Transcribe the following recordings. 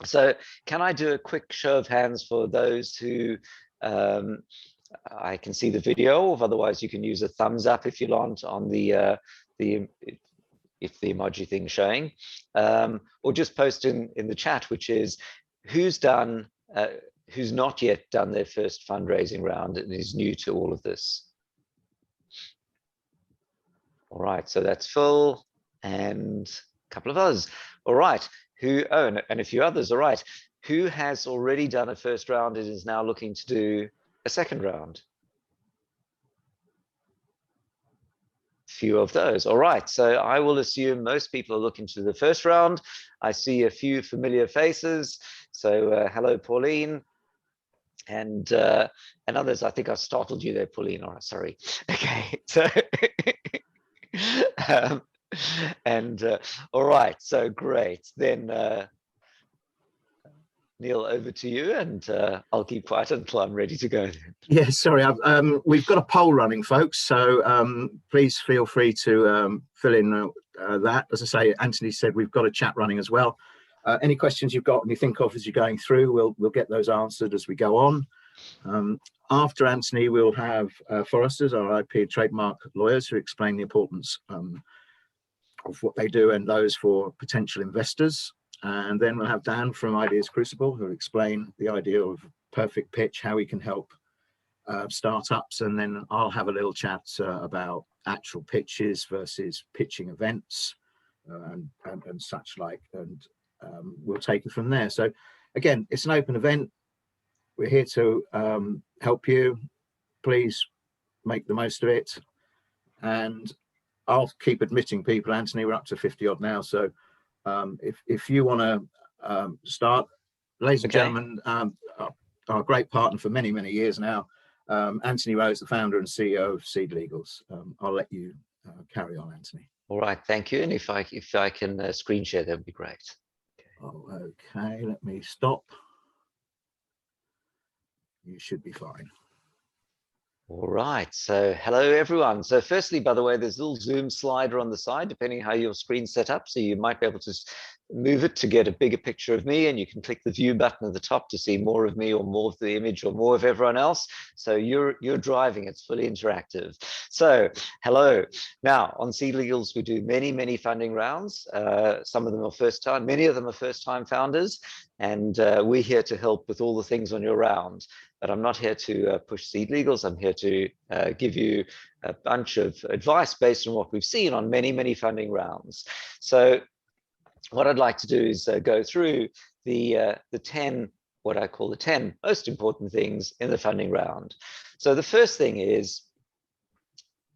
So can I do a quick show of hands for those who I can see the video, or otherwise you can use a thumbs up if you want on the if the emoji thing showing, or just post in the chat, which is who's not yet done their first fundraising round and is new to all of this. All right, so that's Phil and a couple of others. All right, and a few others. All right, who has already done a first round and is now looking to do a second round? Few of those. All right, so I will assume most people are looking to the first round. I see a few familiar faces. So hello, Pauline. And others. I think I startled you there, Pauline. All right, sorry. Okay, so all right, so great. Then Neal, over to you, and I'll keep quiet until I'm ready to go. Yeah, sorry, we've got a poll running, folks, so please feel free to fill in that. As I say, Anthony said we've got a chat running as well. Any questions you've got and you think of as you're going through, we'll get those answered as we go on. After Anthony, we'll have Forresters, our IP and trademark lawyers, who explain the importance of what they do and those for potential investors. And then we'll have Dan from Ideas Crucible, who will explain the idea of perfect pitch, how we can help startups. And then I'll have a little chat about actual pitches versus pitching events and such like. And we'll take it from there. So again, it's an open event. We're here to help you. Please make the most of it. And I'll keep admitting people, Anthony, we're up to 50 odd now. So if you want to start, ladies and gentlemen, our great partner for many, many years now, Anthony Rose, the founder and CEO of SeedLegals. I'll let you carry on, Anthony. All right, thank you. And if I can screen share, that would be great. Oh, okay, let me stop. You should be fine. All right, so hello everyone. So firstly, by the way, there's a little zoom slider on the side, depending how your screen's set up. So you might be able to move it to get a bigger picture of me, and you can click the view button at the top to see more of me or more of the image or more of everyone else. So you're driving, it's fully interactive. So hello. Now on SeedLegals, we do many, many funding rounds. Some of them are first time, many of them are first time founders. And we're here to help with all the things on your round. But I'm not here to push SeedLegals. I'm here to give you a bunch of advice based on what we've seen on many, many funding rounds. So what I'd like to do is go through the 10, what I call the 10 most important things in the funding round. So the first thing is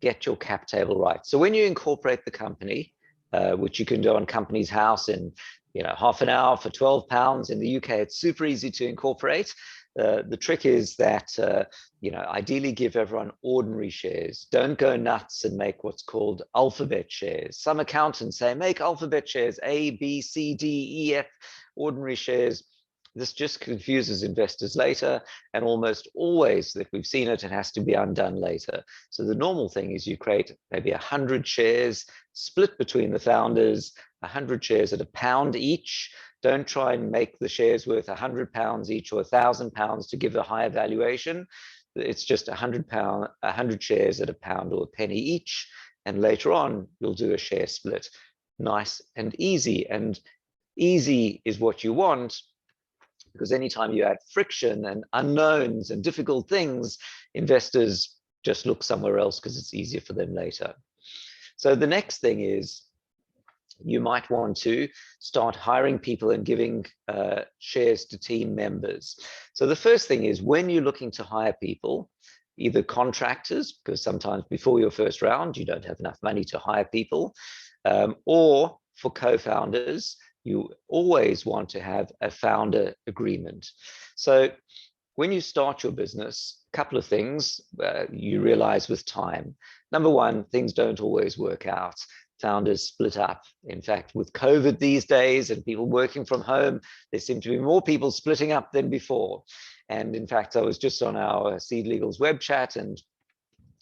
get your cap table right. So when you incorporate the company, which you can do on Companies House in half an hour for £12. In the UK, it's super easy to incorporate. The trick is that, ideally give everyone ordinary shares. Don't go nuts and make what's called alphabet shares. Some accountants say, make alphabet shares, A, B, C, D, E, F, ordinary shares. This just confuses investors later, and almost always that we've seen it, it has to be undone later. So the normal thing is you create maybe 100 shares, split between the founders, 100 shares at £1 each. Don't try and make the shares worth £100 each or £1,000 to give a higher valuation. It's just 100 shares at £1 or a penny each. And later on, you'll do a share split. Nice and easy. And easy is what you want, because anytime you add friction and unknowns and difficult things, investors just look somewhere else because it's easier for them later. So the next thing is you might want to start hiring people and giving shares to team members. So the first thing is when you're looking to hire people, either contractors, because sometimes before your first round, you don't have enough money to hire people, or for co-founders, you always want to have a founder agreement. So when you start your business, a couple of things you realize with time. Number one, things don't always work out. Founders split up. In fact, with COVID these days and people working from home, there seem to be more people splitting up than before. And in fact, I was just on our SeedLegals web chat, and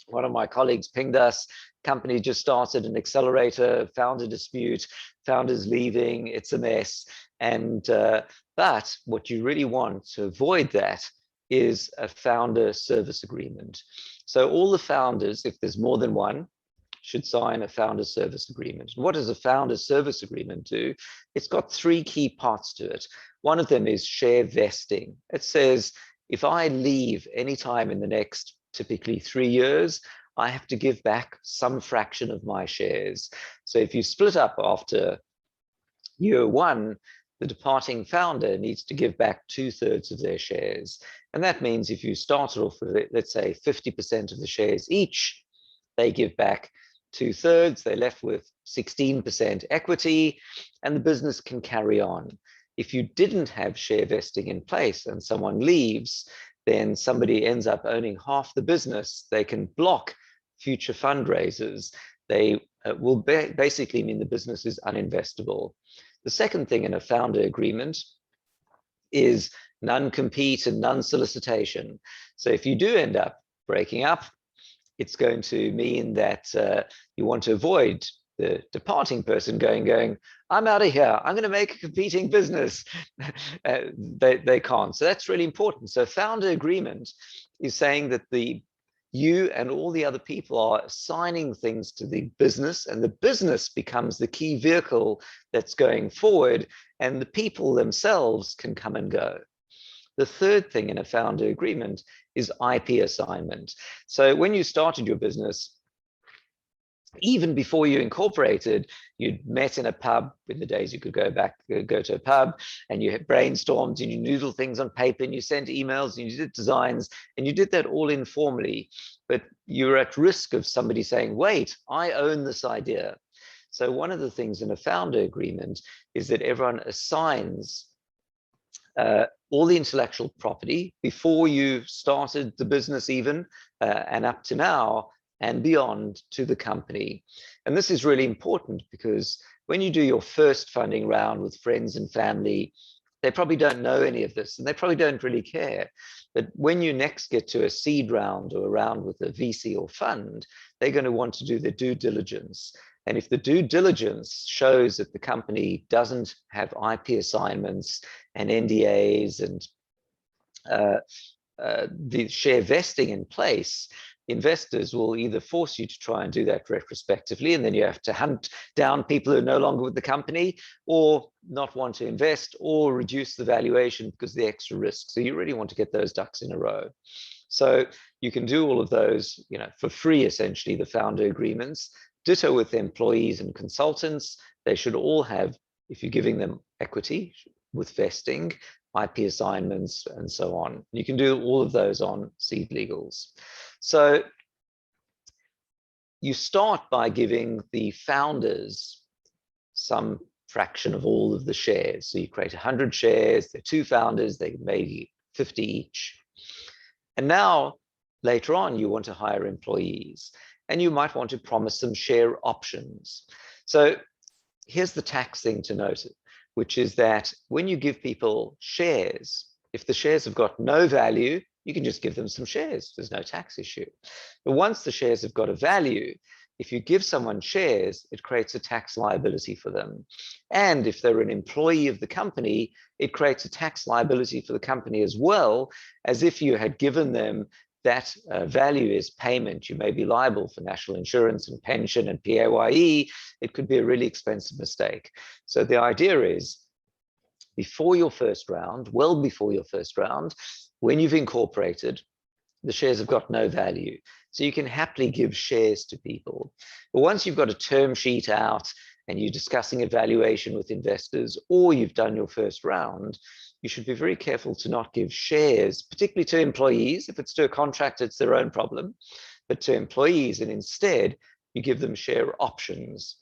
one of my colleagues pinged us company just started an accelerator, founder dispute, founders leaving, it's a mess. And but what you really want to avoid that is a founder service agreement. So all the founders, if there's more than one, should sign a founder service agreement. And what does a founder service agreement do? It's got three key parts to it. One of them is share vesting. It says, if I leave anytime in the next typically 3 years, I have to give back some fraction of my shares. So if you split up after year one, the departing founder needs to give back 2/3 of their shares. And that means if you started off with, let's say, 50% of the shares each, they give back 2/3, they're left with 16% equity, and the business can carry on. If you didn't have share vesting in place and someone leaves, then somebody ends up owning half the business. They can block future fundraisers. They will basically mean the business is uninvestable. The second thing in a founder agreement is non-compete and non-solicitation. So if you do end up breaking up, it's going to mean that you want to avoid the departing person going, I'm out of here, I'm going to make a competing business. They can't. So that's really important. So founder agreement is saying that you and all the other people are assigning things to the business, and the business becomes the key vehicle that's going forward, and the people themselves can come and go. The third thing in a founder agreement is IP assignment. So when you started your business, even before you incorporated, you'd met in a pub. In the days you could go to a pub, and you had brainstormed and you noodled things on paper and you sent emails and you did designs, and you did that all informally. But you're at risk of somebody saying, wait, I own this idea. So one of the things in a founder agreement is that everyone assigns all the intellectual property before you started the business even, and up to now, and beyond, to the company. And this is really important because when you do your first funding round with friends and family, they probably don't know any of this and they probably don't really care. But when you next get to a seed round or a round with a VC or fund, they're going to want to do their due diligence. And if the due diligence shows that the company doesn't have IP assignments and NDAs and the share vesting in place, investors will either force you to try and do that retrospectively, and then you have to hunt down people who are no longer with the company, or not want to invest, or reduce the valuation because of the extra risk. So you really want to get those ducks in a row. So you can do all of those, for free, essentially, the founder agreements. Ditto with employees and consultants. They should all have, if you're giving them equity with vesting, IP assignments, and so on. You can do all of those on SeedLegals. So you start by giving the founders some fraction of all of the shares. So you create 100 shares, there are 2 founders, they maybe 50 each. And now, later on, you want to hire employees, and you might want to promise them share options. So here's the tax thing to note, which is that when you give people shares, if the shares have got no value, you can just give them some shares. There's no tax issue. But once the shares have got a value, if you give someone shares, it creates a tax liability for them. And if they're an employee of the company, it creates a tax liability for the company as well, as if you had given them that value as payment. You may be liable for national insurance and pension and PAYE. It could be a really expensive mistake. So the idea is, before your first round, well before your first round, when you've incorporated, the shares have got no value. So you can happily give shares to people. But once you've got a term sheet out and you're discussing a valuation with investors, or you've done your first round, you should be very careful to not give shares, particularly to employees. If it's to a contractor, it's their own problem, but to employees, and instead you give them share options.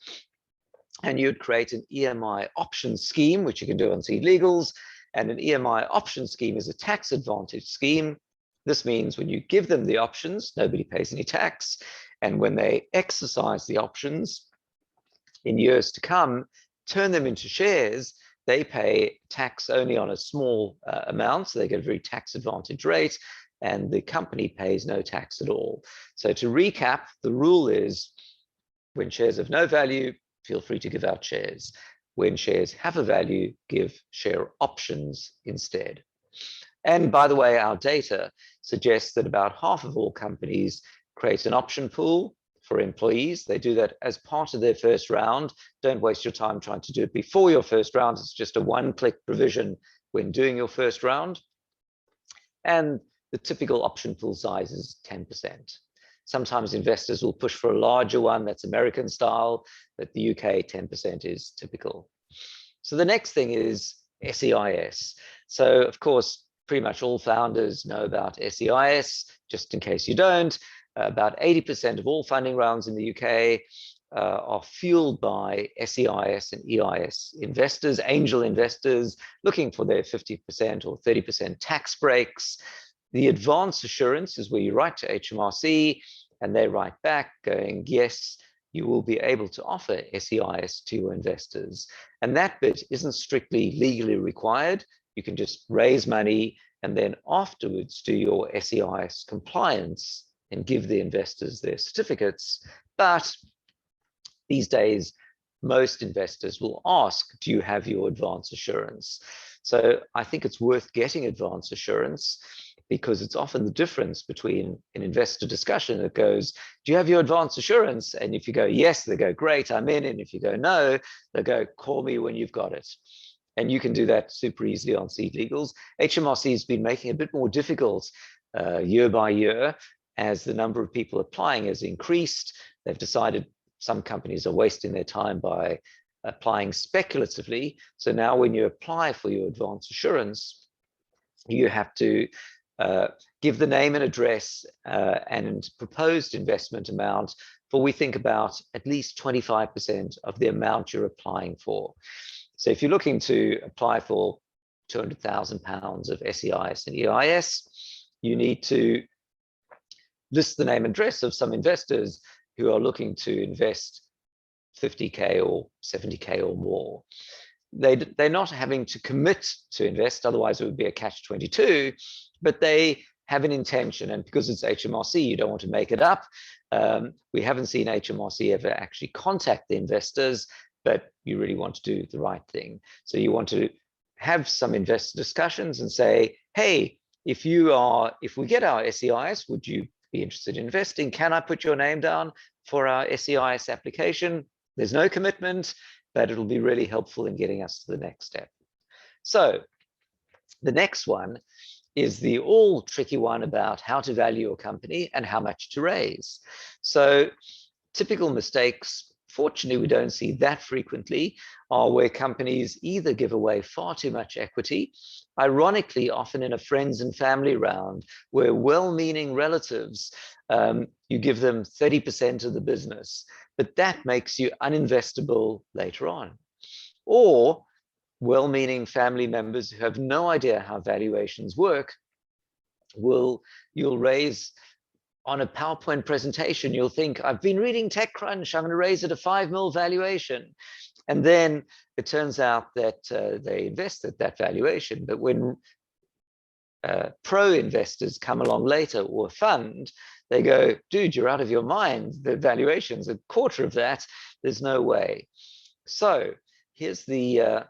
And you'd create an EMI option scheme, which you can do on SeedLegals. And an EMI option scheme is a tax advantage scheme. This means when you give them the options, nobody pays any tax. And when they exercise the options in years to come, turn them into shares, they pay tax only on a small amount. So they get a very tax advantage rate, and the company pays no tax at all. So to recap, the rule is When shares have no value, feel free to give out shares. When shares have a value, give share options instead. And by the way, our data suggests that about half of all companies create an option pool for employees. They do that as part of their first round. Don't waste your time trying to do it before your first round. It's just a one-click provision when doing your first round. And the typical option pool size is 10%. Sometimes investors will push for a larger one, that's American style, but the UK 10% is typical. So the next thing is SEIS. So of course, pretty much all founders know about SEIS. Just in case you don't, about 80% of all funding rounds in the UK are fueled by SEIS and EIS investors, angel investors, looking for their 50% or 30% tax breaks. The advance assurance is where you write to HMRC and they write back going, yes, you will be able to offer SEIS to your investors. And that bit isn't strictly legally required. You can just raise money and then afterwards do your SEIS compliance and give the investors their certificates. But these days, most investors will ask, do you have your advance assurance? So I think it's worth getting advance assurance because it's often the difference between an investor discussion that goes, do you have your advance assurance? And if you go, yes, they go, great, I'm in. And if you go, no, they go, call me when you've got it. And you can do that super easily on SeedLegals. HMRC has been making it a bit more difficult year by year as the number of people applying has increased. They've decided some companies are wasting their time by applying speculatively. So now when you apply for your advance assurance, you have to give the name and address and proposed investment amount for, we think, about at least 25% of the amount you're applying for. So if you're looking to apply for £200,000 of SEIS and EIS, you need to list the name and address of some investors who are looking to invest 50K or 70K or more. They're not having to commit to invest, otherwise it would be a catch-22, but they have an intention, and because it's HMRC, you don't want to make it up. We haven't seen HMRC ever actually contact the investors, but you really want to do the right thing. So you want to have some investor discussions and say, hey, if we get our SEIS, would you be interested in investing? Can I put your name down for our SEIS application? There's no commitment, but it'll be really helpful in getting us to the next step. So the next one is the all tricky one about how to value your company and how much to raise. So typical mistakes, fortunately, we don't see that frequently, are where companies either give away far too much equity, ironically, often in a friends and family round, where well-meaning relatives, you give them 30% of the business, but that makes you uninvestable later on. Or well-meaning family members who have no idea how valuations work, you'll raise on a PowerPoint presentation, you'll think, I've been reading TechCrunch, I'm going to raise it a 5 mil valuation. And then it turns out that they invest at that valuation. But when pro investors come along later, or a fund, they go, dude, you're out of your mind. The valuation's a quarter of that. There's no way. So here's the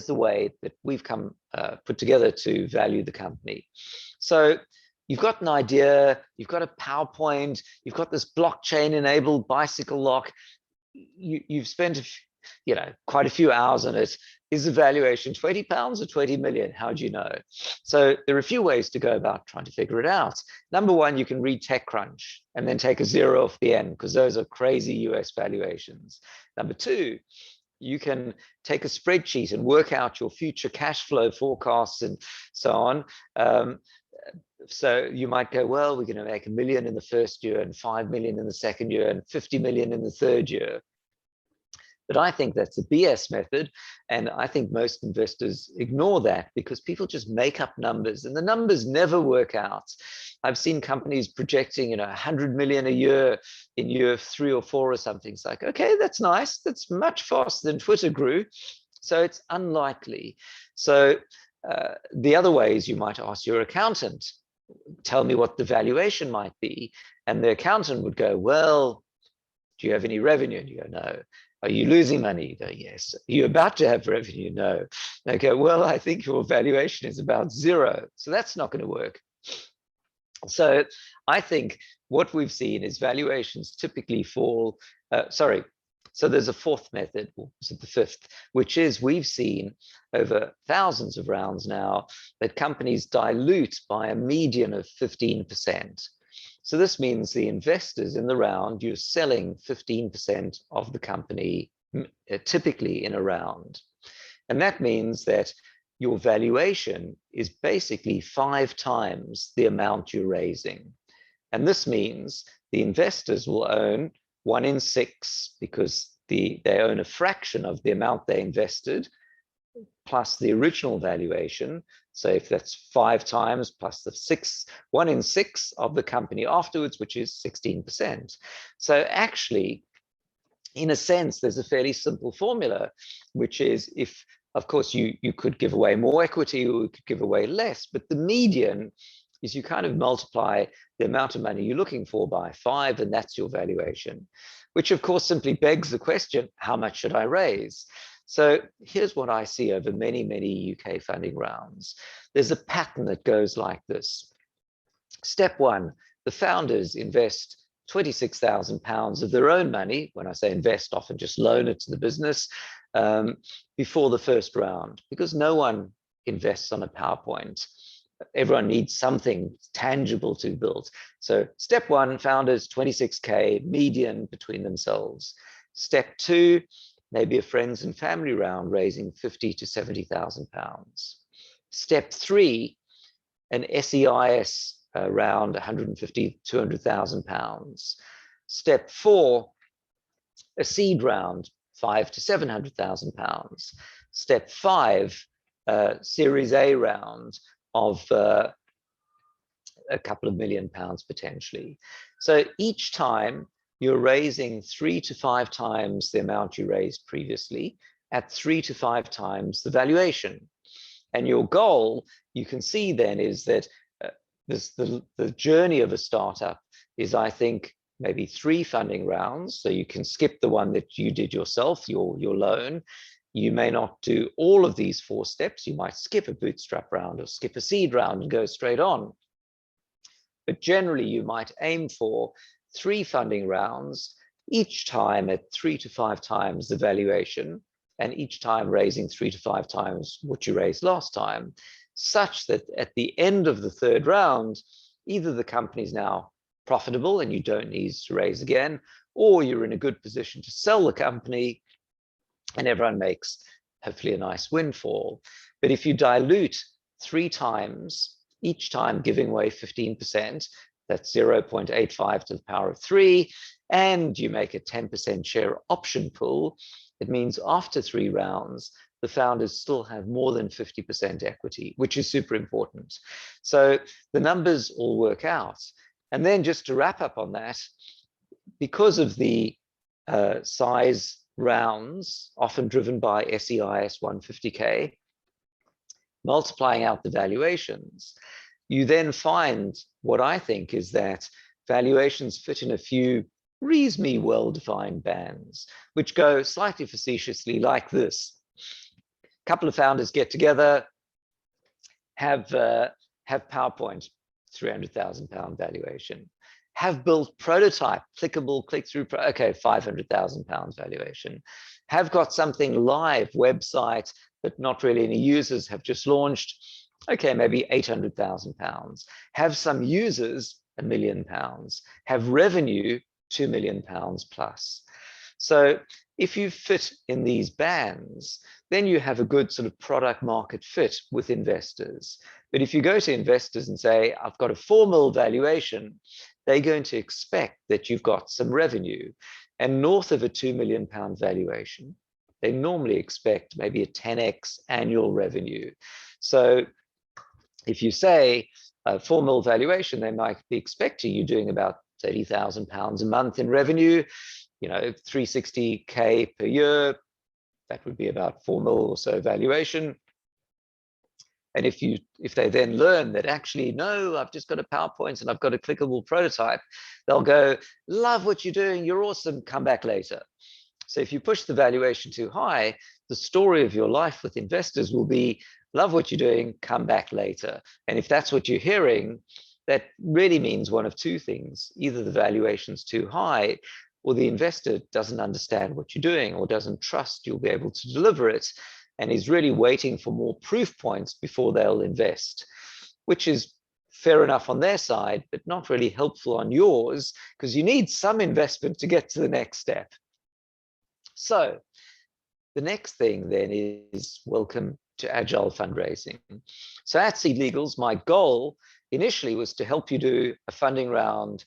way that we've put together to value the company. So you've got an idea, you've got a PowerPoint, you've got this blockchain-enabled bicycle lock. You've spent, quite a few hours on it. Is the valuation £20 or 20 million? How do you know? So there are a few ways to go about trying to figure it out. Number one, you can read TechCrunch and then take a zero off the end, because those are crazy US valuations. Number two, you can take a spreadsheet and work out your future cash flow forecasts and so on. So you might go, well, we're going to make $1 million in the first year and 5 million in the second year and 50 million in the third year. But I think that's a BS method. And I think most investors ignore that because people just make up numbers and the numbers never work out. I've seen companies projecting, 100 million a year in year 3 or 4 or something. It's like, okay, that's nice. That's much faster than Twitter grew. So it's unlikely. So the other way is you might ask your accountant, tell me what the valuation might be. And the accountant would go, well, do you have any revenue? And you go, no. Are you losing money? You go, yes. Are you about to have revenue? No. They go, well, I think your valuation is about 0. So that's not going to work. So I think what we've seen is valuations typically fall, so there's a fourth method, or is it the fifth, which is we've seen over thousands of rounds now that companies dilute by a median of 15%. So this means the investors in the round, you're selling 15% of the company, typically in a round. And that means that your valuation is basically 5 times the amount you're raising. And this means the investors will own 1 in 6 because they own a fraction of the amount they invested plus the original valuation. So if that's 5 times plus the 1 in 6 of the company afterwards, which is 16%. So actually, in a sense, there's a fairly simple formula, which is if, of course, you could give away more equity or you could give away less, but the median is you kind of multiply the amount of money you're looking for by 5, and that's your valuation, which of course simply begs the question, how much should I raise? So here's what I see over many, many UK funding rounds. There's a pattern that goes like this. Step 1, the founders invest £26,000 of their own money. When I say invest, often just loan it to the business before the first round, because no one invests on a PowerPoint. Everyone needs something tangible to build. So step 1, founders, 26K, median between themselves. Step 2, maybe a friends and family round raising 50 to 70,000 pounds. Step 3, an SEIS around 150, 200,000 pounds. Step 4, a seed round, 5 to 700,000 pounds. Step 5, Series A round of a couple of £1 million potentially. So each time you're raising 3 to 5 times the amount you raised previously at 3 to 5 times the valuation. And your goal, you can see then, is that the journey of a startup is, I think, maybe 3 funding rounds. So you can skip the one that you did yourself, your loan. You may not do all of these 4 steps. You might skip a bootstrap round or skip a seed round and go straight on. But generally, you might aim for 3 funding rounds, each time at 3 to 5 times the valuation, and each time raising 3 to 5 times what you raised last time, such that at the end of the 3rd round, either the company is now profitable and you don't need to raise again, or you're in a good position to sell the company and everyone makes hopefully a nice windfall. But if you dilute 3 times, each time giving away 15%, that's 0.85 to the power of 3, and you make a 10% share option pool, it means after 3 rounds, the founders still have more than 50% equity, which is super important. So the numbers all work out. And then just to wrap up on that, because of the size rounds, often driven by SEIS 150K, multiplying out the valuations, you then find what I think is that valuations fit in a few reasonably well-defined bands, which go slightly facetiously like this. A couple of founders get together, have PowerPoint, £300,000 valuation. Have built prototype, clickable, click-through, okay, £500,000 valuation. Have got something live, website, but not really any users, have just launched, okay, maybe £800,000. Have some users, £1 million. Have revenue, £2 million plus. So if you fit in these bands, then you have a good sort of product market fit with investors. But if you go to investors and say, I've got a formal valuation, they're going to expect that you've got some revenue. And north of a £2 million valuation, they normally expect maybe a 10x annual revenue. So if you say a formal valuation, they might be expecting you doing about £30,000 a month in revenue, 360K per year. That would be about £4 million or so valuation. And if they then learn that actually, no, I've just got a PowerPoint and I've got a clickable prototype, they'll go, love what you're doing, you're awesome, come back later. So if you push the valuation too high, the story of your life with investors will be, love what you're doing, come back later. And if that's what you're hearing, that really means one of two things. Either the valuation's too high, or the investor doesn't understand what you're doing or doesn't trust you'll be able to deliver it, and is really waiting for more proof points before they'll invest, which is fair enough on their side, but not really helpful on yours, because you need some investment to get to the next step. So the next thing then is welcome to Agile fundraising. So at SeedLegals, my goal initially was to help you do a funding round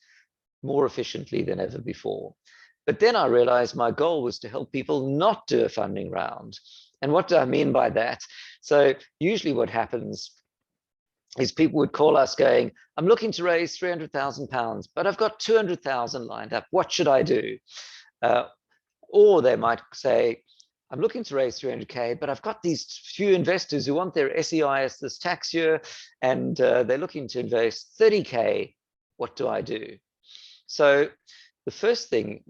more efficiently than ever before. But then I realized my goal was to help people not do a funding round. And what do I mean by that? So usually what happens is people would call us going, I'm looking to raise £300,000, but I've got 200,000 lined up. What should I do? Or they might say, I'm looking to raise 300K, but I've got these few investors who want their SEIS this tax year, and they're looking to invest 30K. What do I do? So the first thing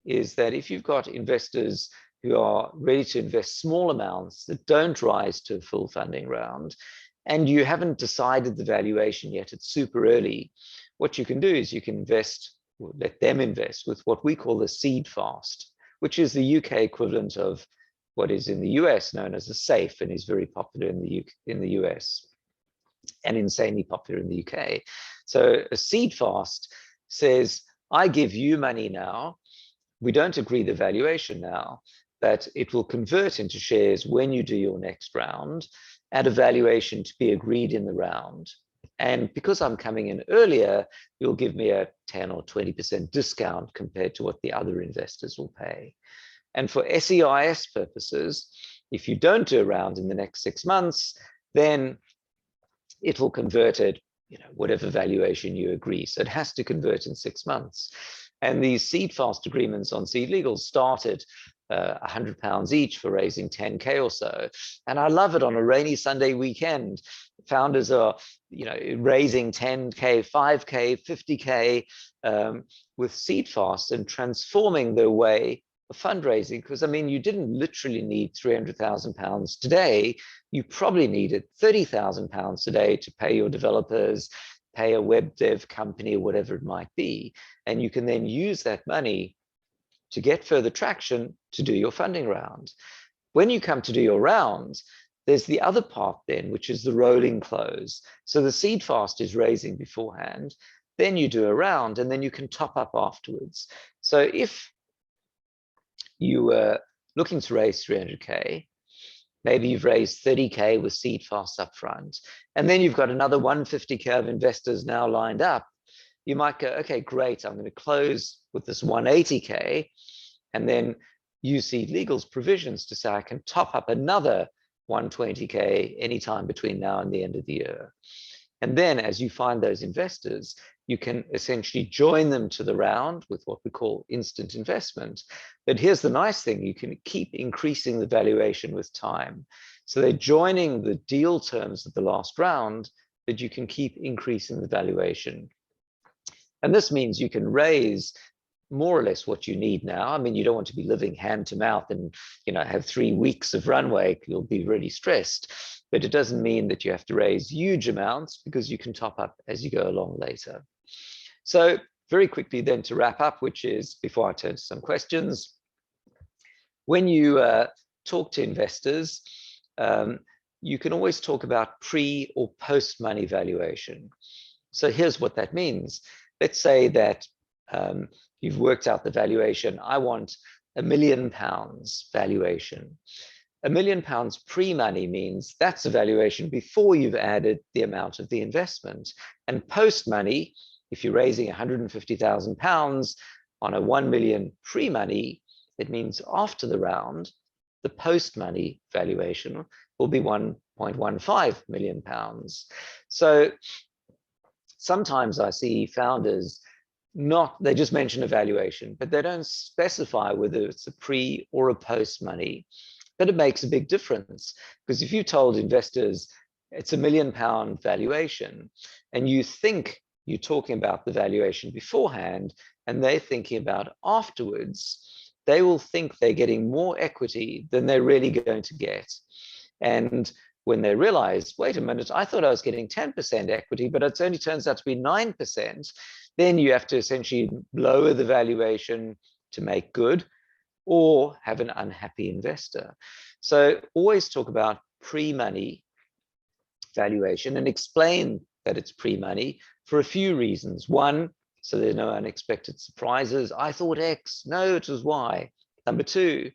is that if you've got investors who are ready to invest small amounts that don't rise to a full funding round, and you haven't decided the valuation yet, it's super early, what you can do is you can invest, or let them invest with what we call the seed fast, which is the UK equivalent of what is in the US known as a SAFE, and is very popular in the US and insanely popular in the UK. So a seed fast says, I give you money now, we don't agree the valuation now, but it will convert into shares when you do your next round at a valuation to be agreed in the round. And because I'm coming in earlier, you'll give me a 10 or 20% discount compared to what the other investors will pay. And for SEIS purposes, if you don't do a round in the next 6 months, then it will convert at whatever valuation you agree. So it has to convert in 6 months. And these seed fast agreements on SeedLegals started £100 each for raising 10K or so. And I love it on a rainy Sunday weekend. Founders are raising 10K, 5K, 50K with seed fast and transforming their way of fundraising. Because I mean, you didn't literally need £300,000 today. You probably needed £30,000 today to pay your developers, pay a web dev company, or whatever it might be. And you can then use that money to get further traction to do your funding round. When you come to do your round, there's the other part then, which is the rolling close. So the seed fast is raising beforehand, then you do a round, and then you can top up afterwards. So if you were looking to raise 300K, maybe you've raised 30K with seed fast up front, and then you've got another 150K of investors now lined up. You might go, okay, great, I'm going to close with this 180K, and then use SeedLegals provisions to say I can top up another 120K anytime between now and the end of the year. And then as you find those investors, you can essentially join them to the round with what we call instant investment. But here's the nice thing, you can keep increasing the valuation with time. So they're joining the deal terms of the last round, but you can keep increasing the valuation. And this means you can raise more or less what you need now. I mean, you don't want to be living hand to mouth and have 3 weeks of runway. You'll be really stressed. But it doesn't mean that you have to raise huge amounts, because you can top up as you go along later. So very quickly then to wrap up, which is before I turn to some questions, when you talk to investors, you can always talk about pre or post money valuation. So here's what that means. Let's say that you've worked out the valuation. I want £1 million valuation. £1 million pre-money means that's a valuation before you've added the amount of the investment. And post-money, if you're raising £150,000 on a 1 million pre-money, it means after the round, the post-money valuation will be £1.15 million. So sometimes I see founders they just mention a valuation, but they don't specify whether it's a pre or a post money. But it makes a big difference, because if you told investors it's £1 million valuation, and you think you're talking about the valuation beforehand, and they're thinking about afterwards, they will think they're getting more equity than they're really going to get. And when they realize, wait a minute, I thought I was getting 10% equity, but it only turns out to be 9%, then you have to essentially lower the valuation to make good, or have an unhappy investor. So always talk about pre-money valuation and explain that it's pre-money for a few reasons. One, so there's no unexpected surprises. I thought X, no, it was Y. Number two,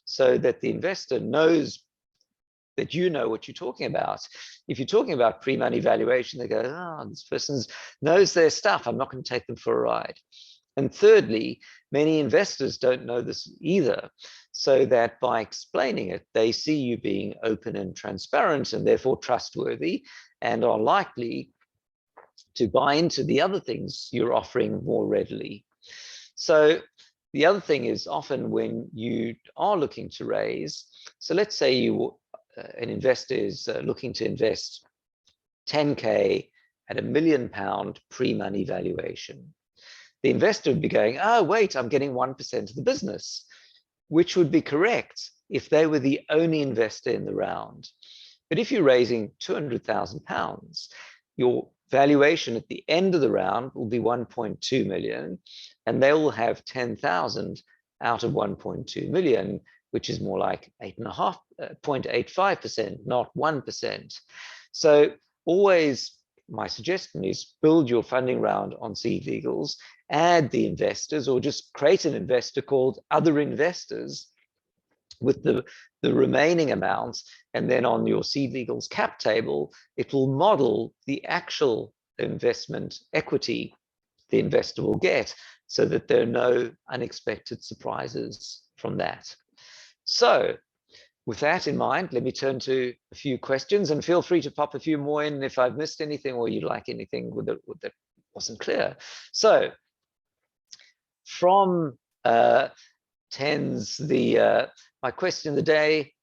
so that the investor knows that you know what you're talking about. If you're talking about pre-money valuation, they go, oh, this person knows their stuff. I'm not going to take them for a ride. And thirdly, many investors don't know this either, so that by explaining it, they see you being open and transparent and therefore trustworthy, and are likely to buy into the other things you're offering more readily. So the other thing is, often when you are looking to raise, so let's say you an investor is looking to invest 10K at £1 million pre-money valuation. The investor would be going, oh, wait, I'm getting 1% of the business, which would be correct if they were the only investor in the round. But if you're raising £200,000, your valuation at the end of the round will be 1.2 million, and they will have 10,000 out of 1.2 million, which is more like 0.85%, not 1%. So always, my suggestion is build your funding round on SeedLegals, add the investors, or just create an investor called Other Investors with the remaining amounts, and then on your SeedLegals cap table, it will model the actual investment equity the investor will get, so that there are no unexpected surprises from that. So with that in mind, let me turn to a few questions, and feel free to pop a few more in if I've missed anything or you'd like anything that wasn't clear. So from Tens, my question of the day,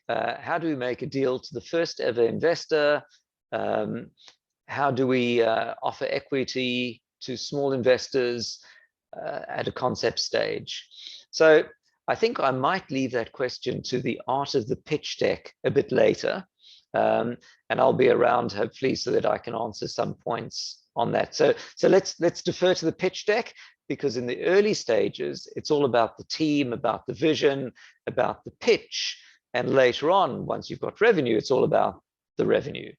how do we make a deal to the first ever investor? How do we offer equity to small investors at a concept stage? So I think I might leave that question to the art of the pitch deck a bit later, and I'll be around hopefully so that I can answer some points on that. So let's defer to the pitch deck, because in the early stages, it's all about the team, about the vision, about the pitch, and later on, once you've got revenue, it's all about the revenue.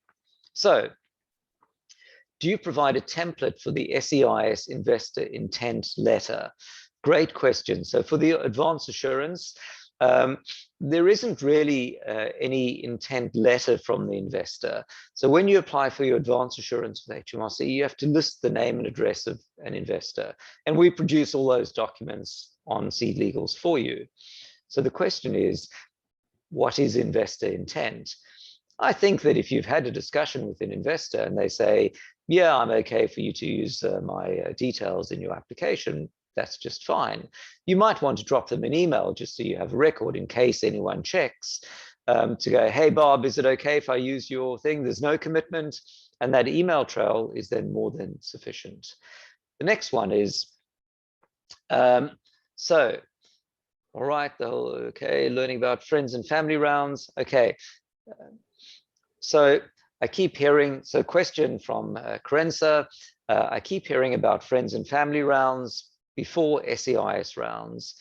So do you provide a template for the SEIS investor intent letter? Great question. So for the advance assurance, there isn't really any intent letter from the investor. So when you apply for your advance assurance with HMRC, you have to list the name and address of an investor. And we produce all those documents on SeedLegals for you. So the question is, what is investor intent? I think that if you've had a discussion with an investor and they say, yeah, I'm okay for you to use my details in your application, that's just fine. You might want to drop them an email just so you have a record in case anyone checks, to go, hey, Bob, is it okay if I use your thing? There's no commitment. And that email trail is then more than sufficient. The next one is, so, all right, okay, learning about friends and family rounds. Okay, so I keep hearing, so question from Carenza, I keep hearing about friends and family rounds before SEIS rounds.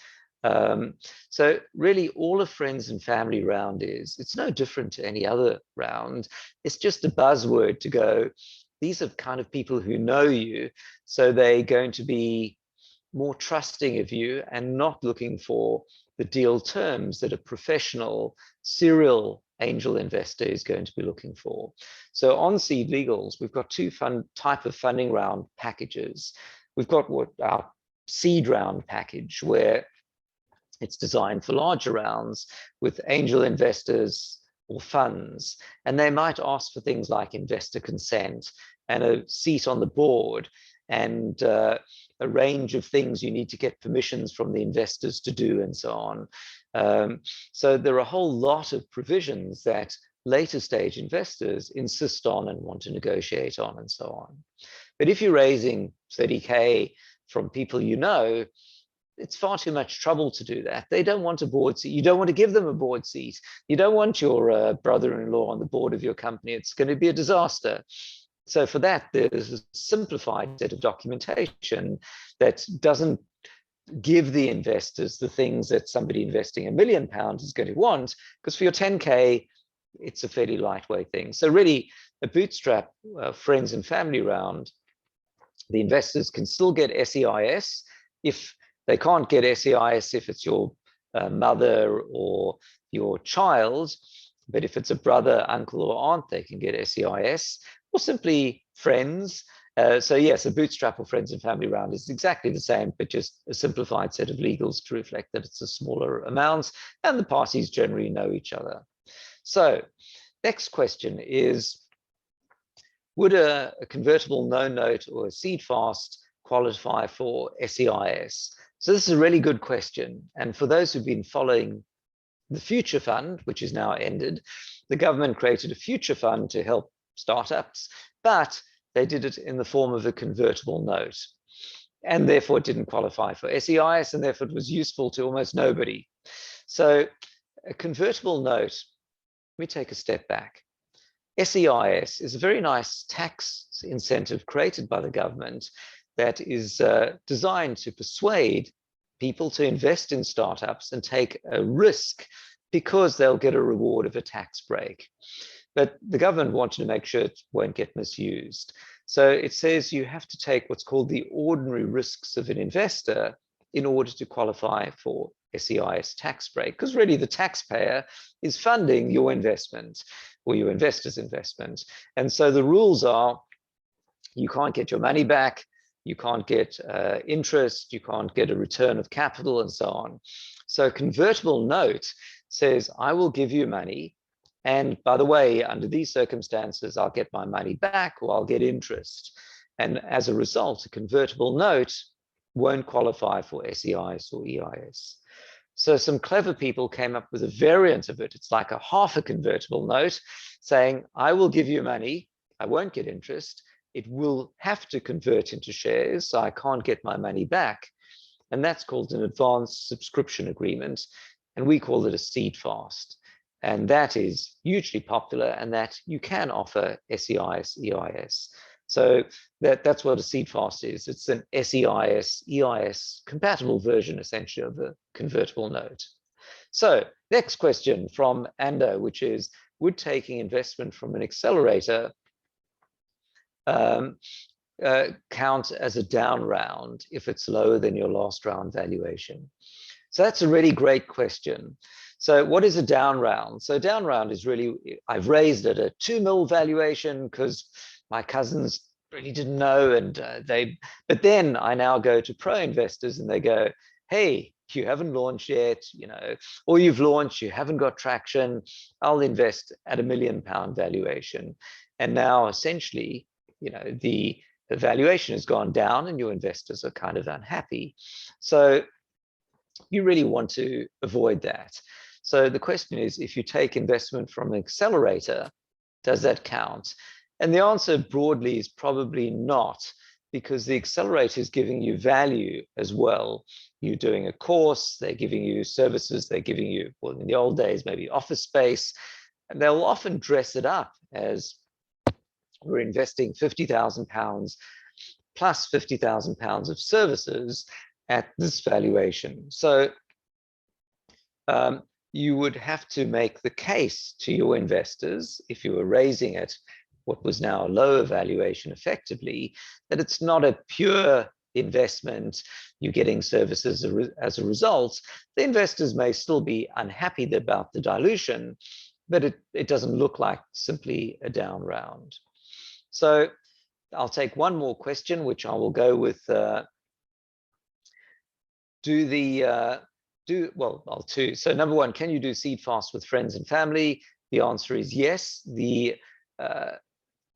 So really all a friends and family round is, it's no different to any other round. It's just a buzzword to go, these are kind of people who know you, so they're going to be more trusting of you and not looking for the deal terms that a professional serial angel investor is going to be looking for. So on SeedLegals, we've got two type of funding round packages. We've got what our seed round package, where it's designed for larger rounds with angel investors or funds, and they might ask for things like investor consent and a seat on the board and a range of things you need to get permissions from the investors to do and so on. So there are a whole lot of provisions that later stage investors insist on and want to negotiate on and so on. But if you're raising 30K from people you know, it's far too much trouble to do that. They don't want a board seat. You don't want to give them a board seat. You don't want your brother-in-law on the board of your company. It's going to be a disaster. So for that, there's a simplified set of documentation that doesn't give the investors the things that somebody investing £1 million is going to want, because for your 10K, it's a fairly lightweight thing. So really, a bootstrap friends and family round, the investors can still get SEIS. If they can't get SEIS if it's your mother or your child, but if it's a brother, uncle, or aunt, they can get SEIS, or simply friends. So yes, a bootstrap or friends and family round is exactly the same, but just a simplified set of legals to reflect that it's a smaller amount and the parties generally know each other. So next question is, would a convertible no note or a seed fast qualify for SEIS? So this is a really good question. And for those who've been following the Future Fund, which is now ended, the government created a Future Fund to help startups, but they did it in the form of a convertible note. And therefore it didn't qualify for SEIS, and therefore it was useful to almost nobody. So a convertible note, let me take a step back. SEIS is a very nice tax incentive created by the government that is designed to persuade people to invest in startups and take a risk because they'll get a reward of a tax break. But the government wanted to make sure it won't get misused. So it says you have to take what's called the ordinary risks of an investor in order to qualify for SEIS tax break, because really the taxpayer is funding your investment or your investor's investment. And so the rules are, you can't get your money back, you can't get interest, you can't get a return of capital, and so on. So a convertible note says, I will give you money, and by the way, under these circumstances, I'll get my money back or I'll get interest. And as a result, a convertible note won't qualify for SEIS or EIS. So some clever people came up with a variant of it. It's like a half a convertible note saying, I will give you money, I won't get interest, it will have to convert into shares, so I can't get my money back. And that's called an advanced subscription agreement. And we call it a seed fast. And that is hugely popular, and that you can offer SEIS, EIS. So that's what a seed fast is. It's an SEIS, EIS compatible version, essentially, of a convertible note. So next question from Ando, which is, would taking investment from an accelerator count as a down round if it's lower than your last round valuation? So that's a really great question. So what is a down round? So down round is really, I've raised at a 2 mil valuation because my cousins really didn't know, and but then I now go to pro investors and they go, hey, you haven't launched yet, or you've launched, you haven't got traction, I'll invest at £1 million valuation. And now essentially, the valuation has gone down and your investors are kind of unhappy. So you really want to avoid that. So the question is, if you take investment from an accelerator, does that count? And the answer broadly is probably not, because the accelerator is giving you value as well. You're doing a course, they're giving you services, they're giving you, well, in the old days, maybe office space, and they'll often dress it up as, we're investing £50,000 plus £50,000 of services at this valuation. So you would have to make the case to your investors, if you were raising at what was now a lower valuation effectively, that it's not a pure investment, you're getting services as a result. The investors may still be unhappy about the dilution, but it doesn't look like simply a down round. So I'll take one more question, which I will go with, two. So number one, can you do seed fast with friends and family? The answer is yes.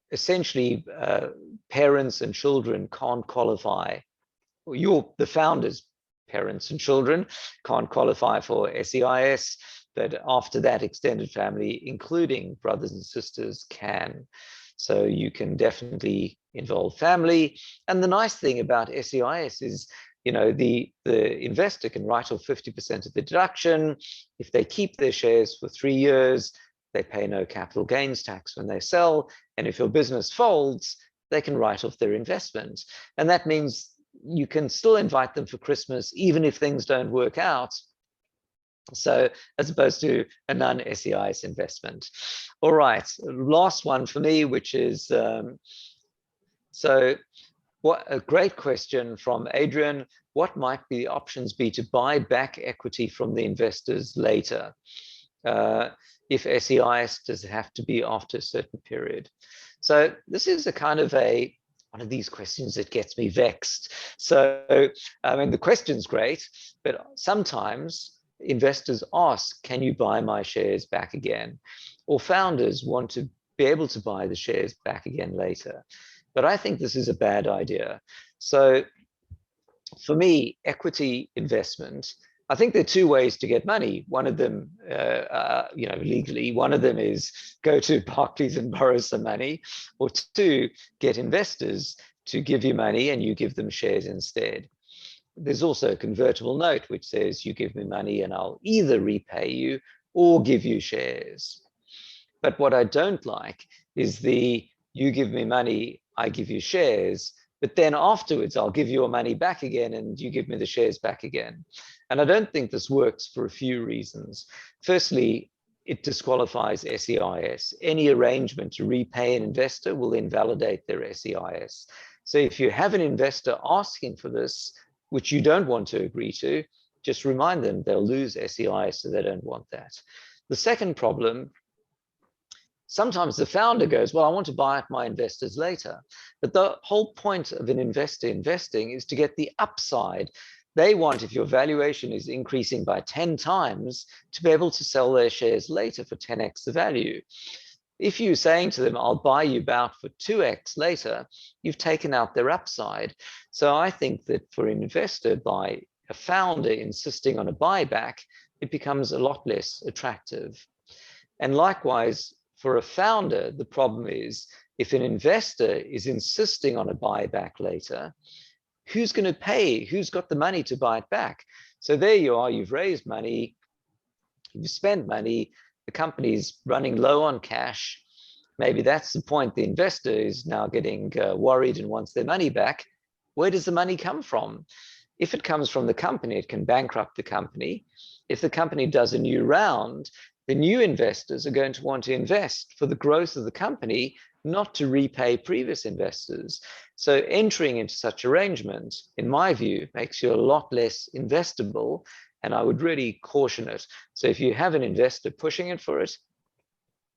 Essentially, parents and children can't qualify, or the founders' parents and children can't qualify for SEIS, but after that, extended family, including brothers and sisters, can. So you can definitely involve family. And the nice thing about SEIS is, you know, the investor can write off 50% of the deduction. If they keep their shares for 3 years, they pay no capital gains tax when they sell. And if your business folds, they can write off their investment. And that means you can still invite them for Christmas, even if things don't work out. So as opposed to a non-SEIS investment. All right, last one for me, which is, so what a great question from Adrian. What might be the options be to buy back equity from the investors later? If SEIS, does it have to be after a certain period? So this is a kind of one of these questions that gets me vexed. So, I mean, the question's great, but sometimes investors ask, can you buy my shares back again? Or founders want to be able to buy the shares back again later. But I think this is a bad idea. So for me, equity investment, I think there are two ways to get money. One of them, you know, legally, one of them is go to Barclays and borrow some money, or two, get investors to give you money and you give them shares instead. There's also a convertible note which says you give me money and I'll either repay you or give you shares. But what I don't like is the you give me money, I give you shares, but then afterwards I'll give your money back again and you give me the shares back again. And I don't think this works for a few reasons. Firstly, it disqualifies SEIS. Any arrangement to repay an investor will invalidate their SEIS. So if you have an investor asking for this, which you don't want to agree to, just remind them they'll lose SEIS, so they don't want that. The second problem, sometimes the founder goes, well, I want to buy out my investors later. But the whole point of an investor investing is to get the upside. They want, if your valuation is increasing by 10 times, to be able to sell their shares later for 10x the value. If you're saying to them, I'll buy you out for 2x later, you've taken out their upside. So I think that for an investor, by a founder insisting on a buyback, it becomes a lot less attractive. And likewise, for a founder, the problem is if an investor is insisting on a buyback later, who's going to pay? Who's got the money to buy it back? So there you are, you've raised money, you've spent money, the company's running low on cash. Maybe that's the point. The investor is now getting worried and wants their money back. Where does the money come from? If it comes from the company, it can bankrupt the company. If the company does a new round, the new investors are going to want to invest for the growth of the company, not to repay previous investors. So entering into such arrangements, in my view, makes you a lot less investable, and I would really caution it. So if you have an investor pushing it for it,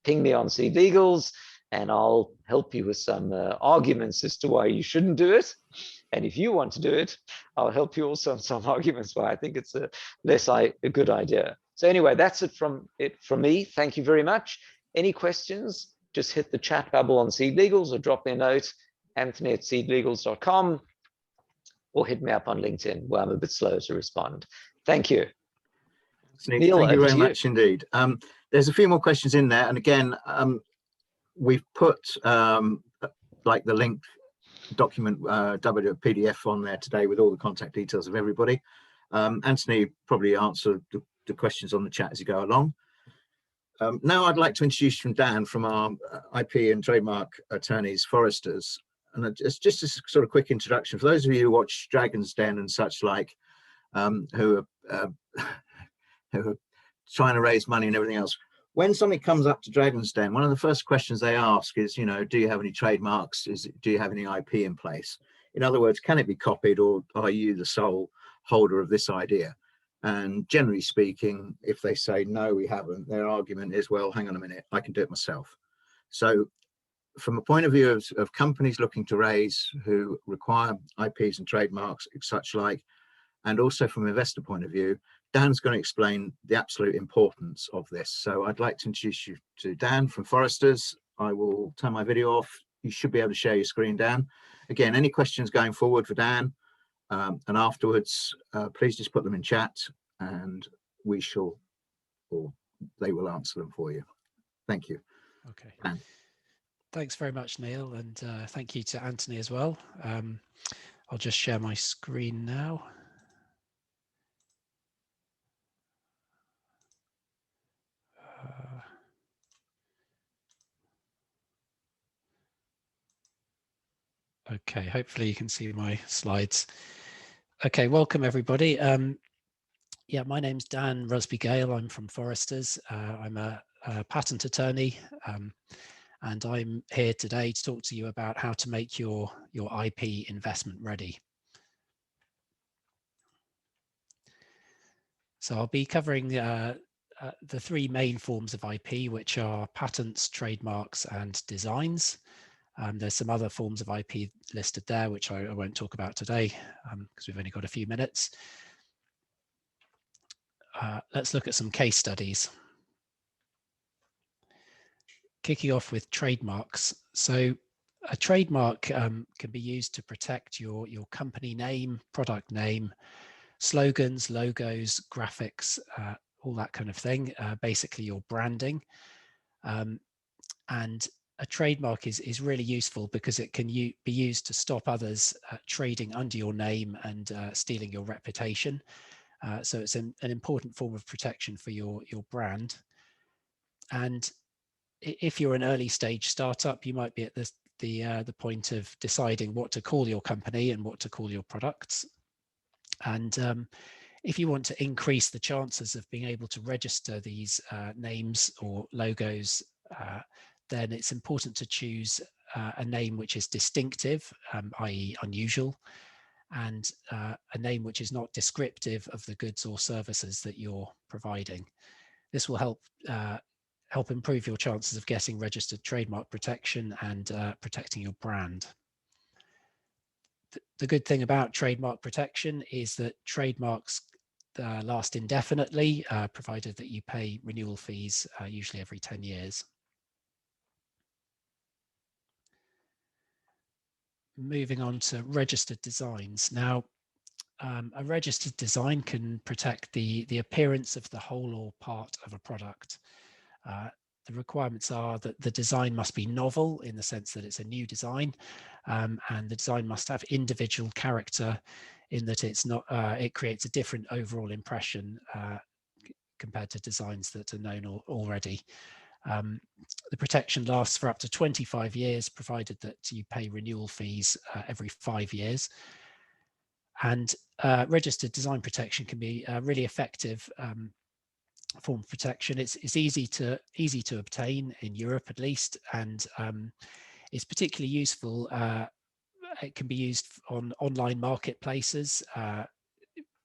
ping me on SeedLegals, and I'll help you with some arguments as to why you shouldn't do it. And if you want to do it, I'll help you also on some arguments why I think it's a good idea. So anyway, that's it from me. Thank you very much. Any questions, just hit the chat bubble on SeedLegals or drop me a note, Anthony@seedlegals.com, or hit me up on LinkedIn, where I'm a bit slow to respond. Thank you. Neal, thank you very much indeed. There's a few more questions in there. And again, we've put like the link document, PDF on there today with all the contact details of everybody. Anthony probably answered the questions on the chat as you go along. Now I'd like to introduce Dan from our IP and trademark attorneys, Forresters. And it's just a sort of quick introduction for those of you who watch Dragon's Den and such like, who are trying to raise money and everything else. When somebody comes up to Dragon's Den, one of the first questions they ask is, you know, do you have any trademarks? Do you have any IP in place? In other words, can it be copied, or are you the sole holder of this idea? And generally speaking, if they say, no, we haven't, their argument is, well, hang on a minute, I can do it myself. So from a point of view of companies looking to raise who require IPs and trademarks, such like, and also from an investor point of view, Dan's going to explain the absolute importance of this. So I'd like to introduce you to Dan from Forresters. I will turn my video off. You should be able to share your screen, Dan. Again, any questions going forward for Dan, and afterwards, please just put them in chat and we shall, or they will answer them for you. Thank you. Okay. Dan. Thanks very much, Neil, and thank you to Anthony as well. I'll just share my screen now. Okay, hopefully you can see my slides. Okay, welcome everybody. Yeah, my name's Dan Rusby-Gale. I'm from Forresters. I'm a patent attorney, and I'm here today to talk to you about how to make your IP investment ready. So I'll be covering the three main forms of IP, which are patents, trademarks, and designs. There's some other forms of IP listed there, which I won't talk about today because we've only got a few minutes. Let's look at some case studies. Kicking off with trademarks. So a trademark can be used to protect your company name, product name, slogans, logos, graphics, all that kind of thing, basically your branding. And a trademark is really useful because it can be used to stop others trading under your name and stealing your reputation. So it's an important form of protection for your brand. And if you're an early stage startup, you might be at the point of deciding what to call your company and what to call your products. And if you want to increase the chances of being able to register these names or logos, then it's important to choose a name which is distinctive, i.e. unusual, and a name which is not descriptive of the goods or services that you're providing. This will help improve your chances of getting registered trademark protection and protecting your brand. The good thing about trademark protection is that trademarks last indefinitely, provided that you pay renewal fees, usually every 10 years. Moving on to registered designs. Now, a registered design can protect the appearance of the whole or part of a product. The requirements are that the design must be novel in the sense that it's a new design, and the design must have individual character in that it's not, it creates a different overall impression compared to designs that are known already. The protection lasts for up to 25 years, provided that you pay renewal fees every 5 years. And registered design protection can be a really effective form of protection. It's easy to obtain in Europe, at least, and it's particularly useful. It can be used on online marketplaces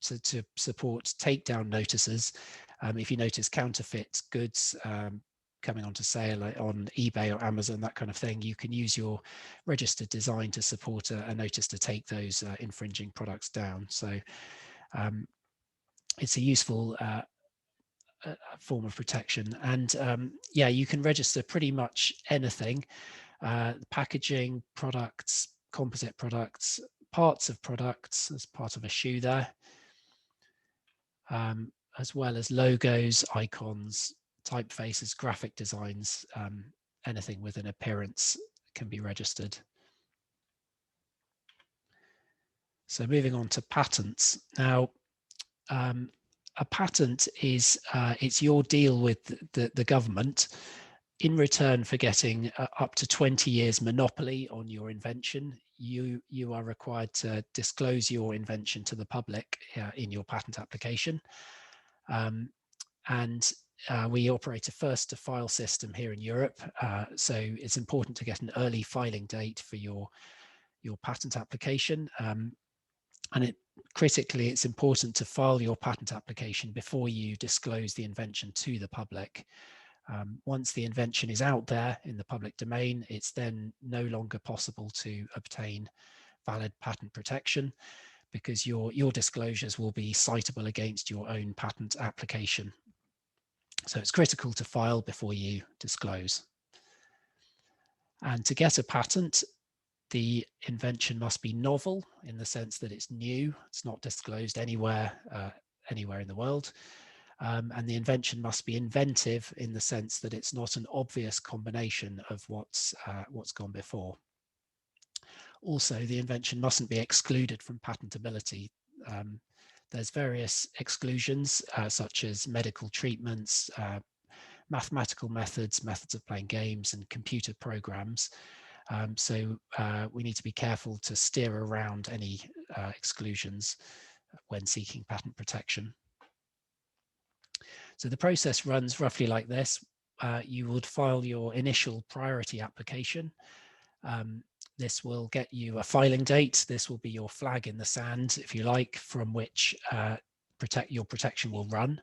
to support takedown notices. If you notice counterfeit goods coming onto sale on eBay or Amazon, that kind of thing, you can use your registered design to support a notice to take those infringing products down. So it's a useful form of protection. And yeah, you can register pretty much anything, packaging, products, composite products, parts of products as part of a shoe there, as well as logos, icons, typefaces, graphic designs, anything with an appearance can be registered. So moving on to patents. Now, a patent is it's your deal with the government in return for getting up to 20 years monopoly on your invention. You are required to disclose your invention to the public in your patent application. And we operate a first to file system here in Europe. So it's important to get an early filing date for your patent application. And critically, it's important to file your patent application before you disclose the invention to the public. Once the invention is out there in the public domain, it's then no longer possible to obtain valid patent protection because your disclosures will be citable against your own patent application. So it's critical to file before you disclose. And to get a patent, the invention must be novel in the sense that it's new, it's not disclosed anywhere in the world. and the invention must be inventive in the sense that it's not an obvious combination of what's gone before. Also, the invention mustn't be excluded from patentability. There's various exclusions, such as medical treatments, mathematical methods, methods of playing games, and computer programs. So we need to be careful to steer around any exclusions when seeking patent protection. So the process runs roughly like this. You would file your initial priority application. This will get you a filing date. This will be your flag in the sand, if you like, from which your protection will run.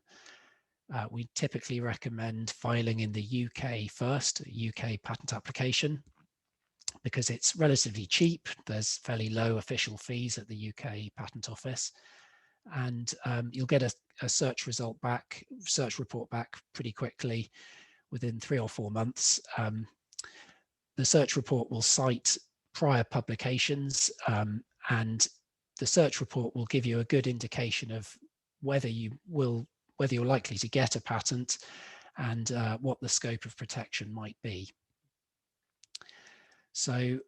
We typically recommend filing in the UK first, UK patent application, because it's relatively cheap. There's fairly low official fees at the UK Patent Office, and you'll get a search report back pretty quickly, within 3 or 4 months. The search report will cite prior publications, and the search report will give you a good indication of whether you're likely to get a patent and what the scope of protection might be. So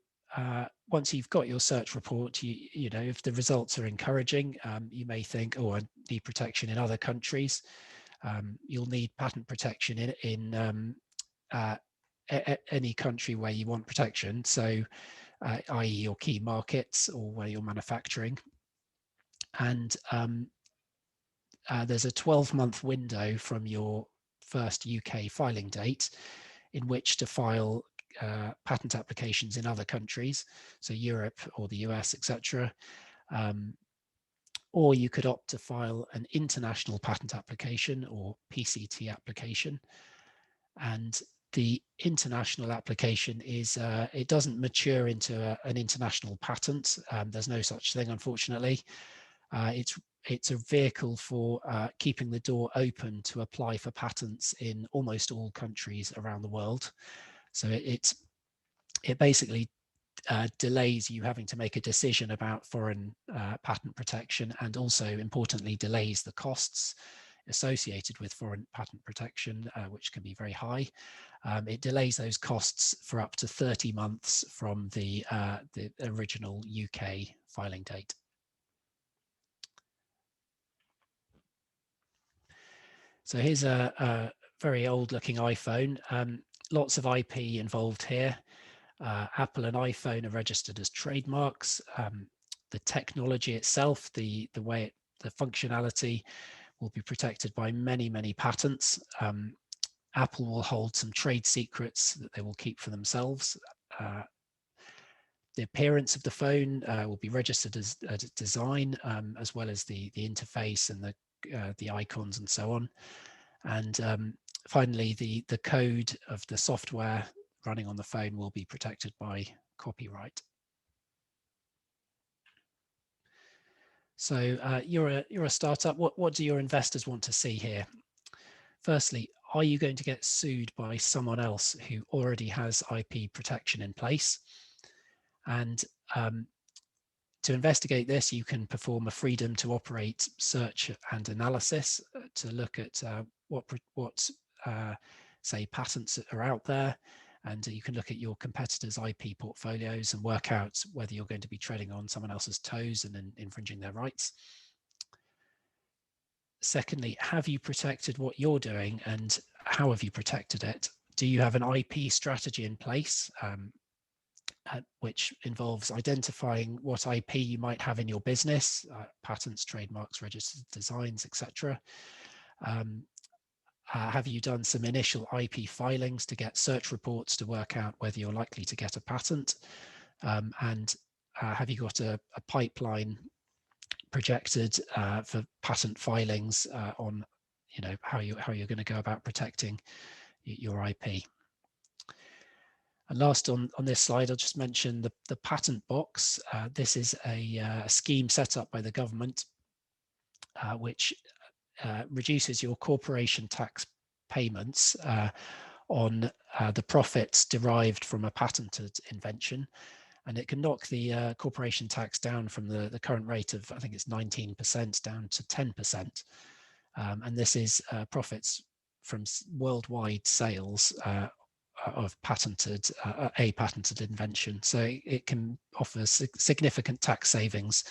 once you've got your search report, you know, if the results are encouraging, you may think, oh, I need protection in other countries. You'll need patent protection in any country where you want protection, so i.e. your key markets or where you're manufacturing. And there's a 12-month window from your first UK filing date in which to file patent applications in other countries, so Europe or the US, etc. Or you could opt to file an international patent application or PCT application. And the international application is, it doesn't mature into an international patent. There's no such thing, unfortunately. It's a vehicle for keeping the door open to apply for patents in almost all countries around the world. So it basically delays you having to make a decision about foreign patent protection, and also importantly delays the costs associated with foreign patent protection, which can be very high. It delays those costs for up to 30 months from the original UK filing date. So here's a very old looking iPhone. Lots of IP involved here. Apple and iPhone are registered as trademarks. The technology itself, the functionality, will be protected by many, many patents. Apple will hold some trade secrets that they will keep for themselves. The appearance of the phone will be registered as a design, as well as the interface and the icons and so on. And finally, the code of the software running on the phone will be protected by copyright. So you're a startup. What do your investors want to see here? Firstly, are you going to get sued by someone else who already has IP protection in place? And to investigate this, you can perform a freedom to operate search and analysis to look at what say patents are out there, and you can look at your competitors' IP portfolios and work out whether you're going to be treading on someone else's toes and infringing their rights. Secondly, have you protected what you're doing, and how have you protected it? Do you have an IP strategy in place, which involves identifying what IP you might have in your business, patents, trademarks, registered designs, etc. Have you done some initial IP filings to get search reports to work out whether you're likely to get a patent? And have you got a pipeline projected for patent filings on, you know, how you're going to go about protecting your IP? And last on this slide, I'll just mention the patent box. This is a scheme set up by the government, which reduces your corporation tax payments on the profits derived from a patented invention. And it can knock the corporation tax down from the current rate of, I think it's 19%, down to 10%. And this is profits from worldwide sales of a patented invention. So it can offer significant tax savings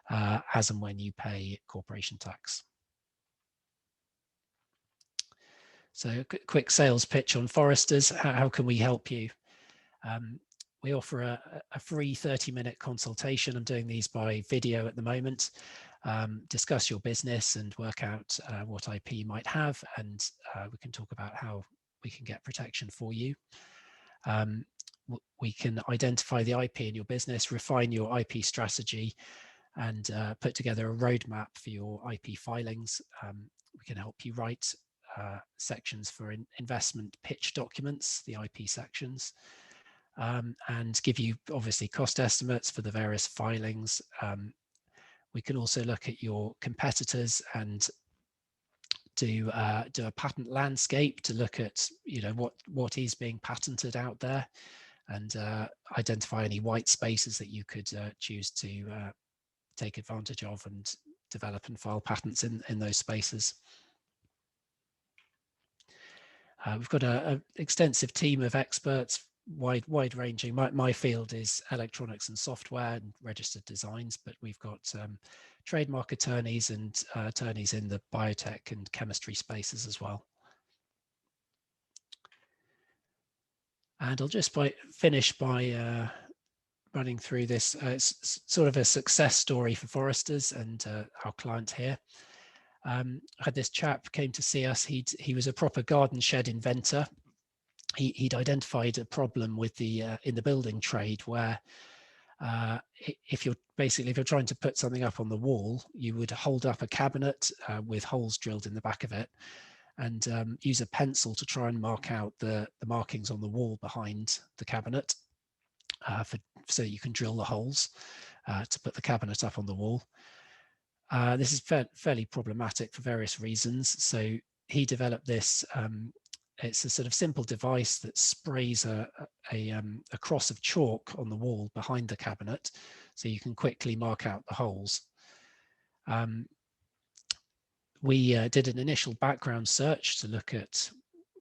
as and when you pay corporation tax. So quick sales pitch on Forresters. How can we help you? We offer a free 30-minute consultation. I'm doing these by video at the moment. Discuss your business and work out what IP you might have, and we can talk about how we can get protection for you. We can identify the IP in your business, refine your IP strategy, and put together a roadmap for your IP filings. We can help you write sections for investment pitch documents, the IP sections, and give you obviously cost estimates for the various filings. We can also look at your competitors and do a patent landscape to look at what is being patented out there, and identify any white spaces that you could choose to take advantage of and develop and file patents in those spaces. We've got an extensive team of experts, wide ranging. My field is electronics and software and registered designs, but we've got trademark attorneys and attorneys in the biotech and chemistry spaces as well. And I'll just finish by running through this. It's sort of a success story for Forresters and our client here. I had this chap came to see us. He was a proper garden shed inventor. He'd identified a problem with in the building trade where if you're trying to put something up on the wall, you would hold up a cabinet with holes drilled in the back of it, and use a pencil to try and mark out the markings on the wall behind the cabinet so you can drill the holes to put the cabinet up on the wall. This is fairly problematic for various reasons. So he developed this. It's a sort of simple device that sprays a cross of chalk on the wall behind the cabinet, so you can quickly mark out the holes. We did an initial background search to look at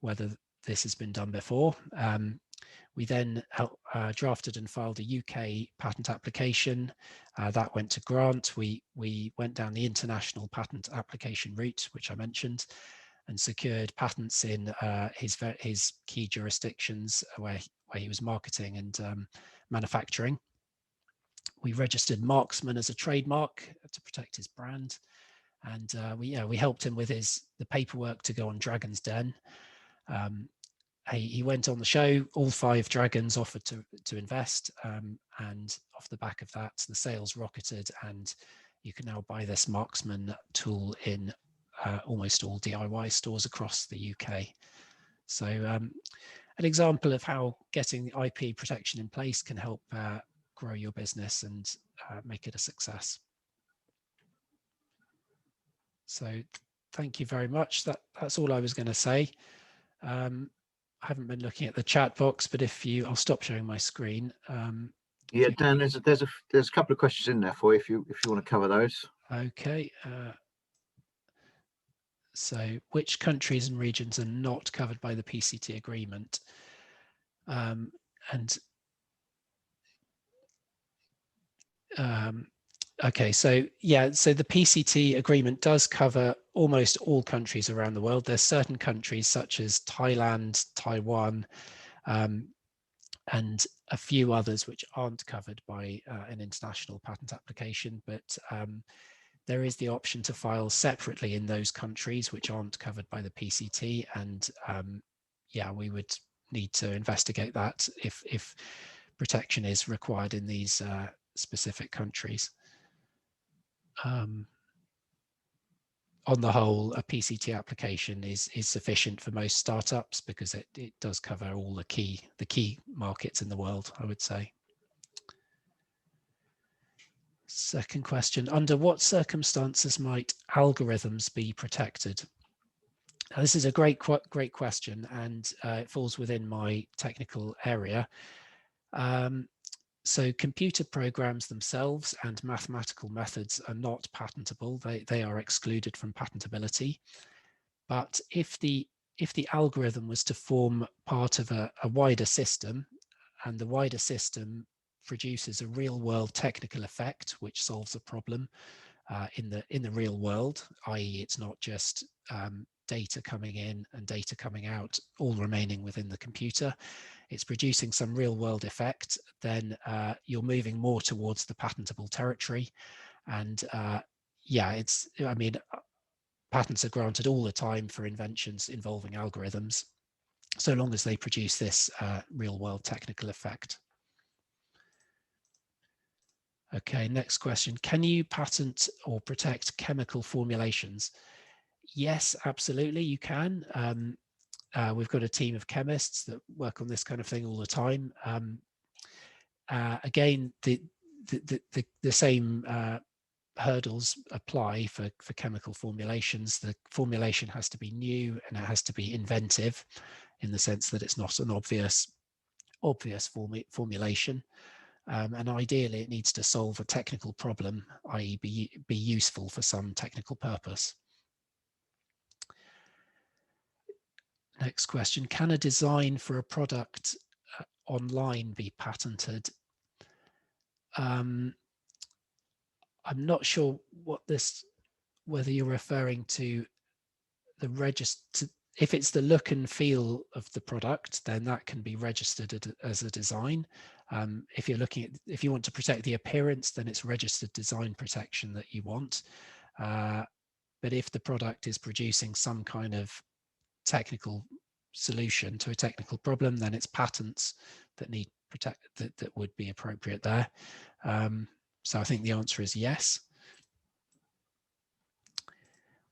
whether this has been done before. We then drafted and filed a UK patent application. That went to grant. We went down the international patent application route, which I mentioned, and secured patents in his key jurisdictions where he was marketing and manufacturing. We registered Marksman as a trademark to protect his brand, and we helped him with the paperwork to go on Dragon's Den. He went on the show. All 5 dragons offered to invest, and off the back of that, the sales rocketed, and you can now buy this Marksman tool in almost all DIY stores across the UK. So an example of how getting IP protection in place can help grow your business and make it a success. So thank you very much. That's all I was going to say. I haven't been looking at the chat box, but I'll stop sharing my screen. Yeah, Dan, there's a couple of questions in there for you if you want to cover those. Okay. So which countries and regions are not covered by the PCT agreement? Okay, so the PCT agreement does cover almost all countries around the world. There's certain countries such as Thailand, Taiwan, and a few others which aren't covered by an international patent application, but there is the option to file separately in those countries which aren't covered by the PCT, and we would need to investigate that if protection is required in these specific countries. On the whole, a PCT application is sufficient for most startups because it does cover all the key markets in the world, I would say. Second question, under what circumstances might algorithms be protected? Now, this is a great question, and it falls within my technical area. So computer programs themselves and mathematical methods are not patentable. They are excluded from patentability. But if the algorithm was to form part of a wider system, and the wider system produces a real world technical effect which solves a problem in the real world, i.e. it's not just data coming in and data coming out, all remaining within the computer, it's producing some real world effect, then you're moving more towards the patentable territory. And yeah, I mean, patents are granted all the time for inventions involving algorithms, so long as they produce this real world technical effect. Okay, next question. Can you patent or protect chemical formulations? Yes, absolutely, you can. We've got a team of chemists that work on this kind of thing all the time. Again, the same hurdles apply for chemical formulations. The formulation has to be new and it has to be inventive, in the sense that it's not an obvious formulation. And ideally, it needs to solve a technical problem, i.e. be useful for some technical purpose. Next question, can a design for a product online be patented? I'm not sure whether you're referring to the register. If it's the look and feel of the product, then that can be registered as a design. If you want to protect the appearance, then it's registered design protection that you want. But if the product is producing some kind of technical solution to a technical problem, then it's patents that need that would be appropriate there. So I think the answer is yes.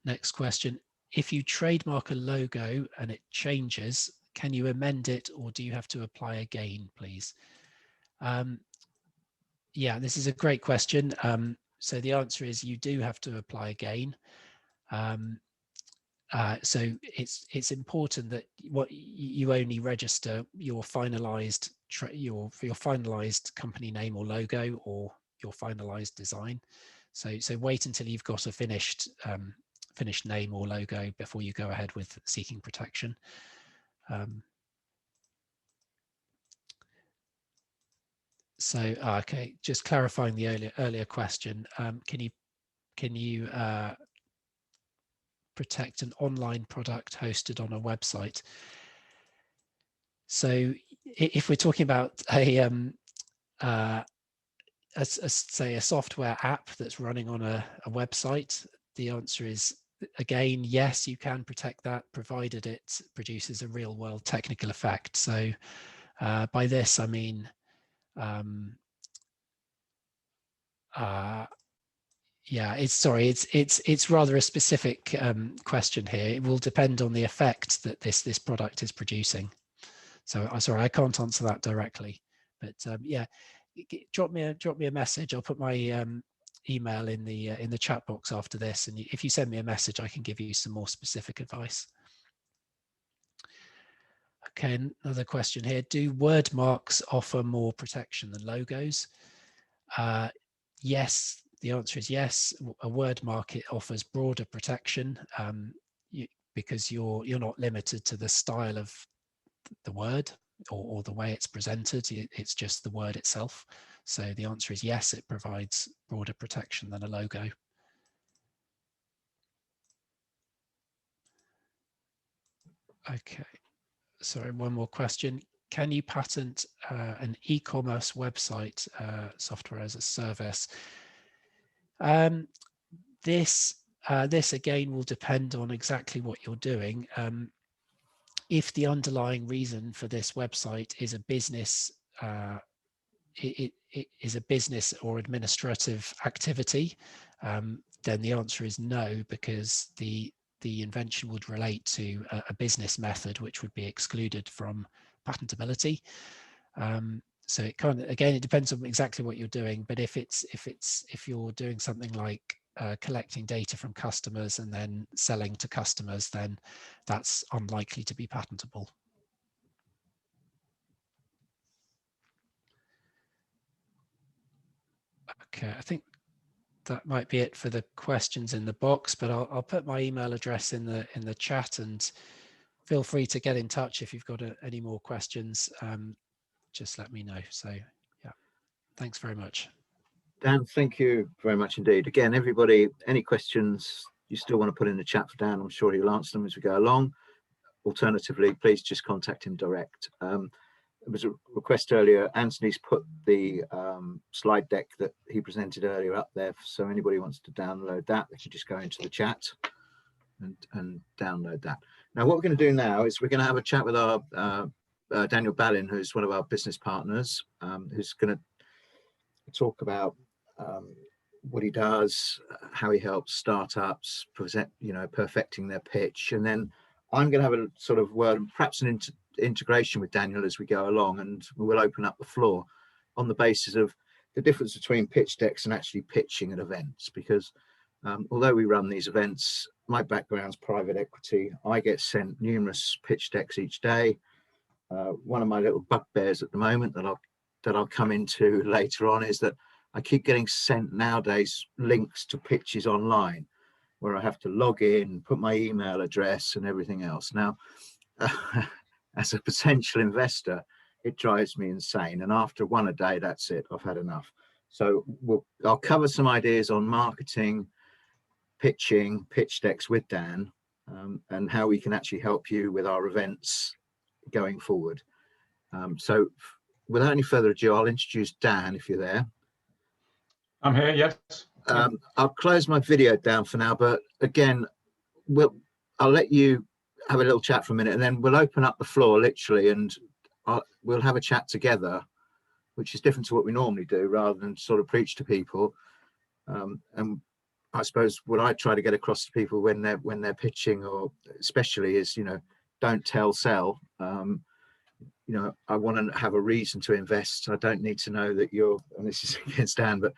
Next question. If you trademark a logo and it changes, can you amend it, or do you have to apply again, please? Yeah, this is a great question. So the answer is you do have to apply again. So it's important that you only register your finalized your finalized company name or logo, or your finalized design. So wait until you've got a finished name or logo before you go ahead with seeking protection. So okay, just clarifying the earlier question. Can you protect an online product hosted on a website? So if we're talking about say a software app that's running on a website, the answer is, again, yes, you can protect that, provided it produces a real world technical effect. So by this I mean yeah, it's rather a specific question here. It will depend on the effect that this product is producing. So I'm sorry, I can't answer that directly, but yeah, drop me a message. I'll put my email in the chat box after this, and if you send me a message, I can give you some more specific advice. Okay, another question here. Do word marks offer more protection than logos? Yes, the answer is yes. A word mark, it offers broader protection because you're not limited to the style of the word or the way it's presented. It's just the word itself. So the answer is yes, it provides broader protection than a logo. Okay, sorry, one more question. Can you patent an e-commerce website software as a service? This again will depend on exactly what you're doing. If the underlying reason for this website is a business, it is a business or administrative activity, then the answer is no, because the invention would relate to a business method, which would be excluded from patentability. So it kind of, again, it depends on exactly what you're doing. But if you're doing something like collecting data from customers and then selling to customers, then that's unlikely to be patentable. I think that might be it for the questions in the box, but I'll put my email address in the chat, and feel free to get in touch if you've got any more questions. Just let me know. So yeah, thanks very much. Dan, thank you very much indeed. Again, everybody, any questions you still want to put in the chat for Dan, I'm sure he'll answer them as we go along. Alternatively, please just contact him direct. There was a request earlier. Anthony's put the slide deck that he presented earlier up there, so anybody wants to download that, they should just go into the chat and download that. Now, what we're going to do now is we're going to have a chat with our Daniel Ballin, who's one of our business partners, who's going to talk about what he does, how he helps startups present, perfecting their pitch. And then I'm going to have a sort of word, perhaps an integration with Daniel as we go along, and we'll open up the floor on the basis of the difference between pitch decks and actually pitching at events. Because although we run these events, my background's private equity. I get sent numerous pitch decks each day. One of my little bugbears at the moment that I'll come into later on is that I keep getting sent nowadays links to pitches online where I have to log in, put my email address and everything else. Now, as a potential investor, it drives me insane. And after one a day, that's it. I've had enough. So I'll cover some ideas on marketing, pitching, pitch decks with Dan, and how we can actually help you with our events going forward. So without any further ado, I'll introduce Dan if you're there. I'm here, yes. I'll close my video down for now, but again, I'll let you have a little chat for a minute, and then we'll open up the floor literally, and we'll have a chat together, which is different to what we normally do, rather than sort of preach to people. And I suppose what I try to get across to people when they're pitching, or especially, is don't tell, sell. I want to have a reason to invest. I don't need to know that you're, and this is against Dan, but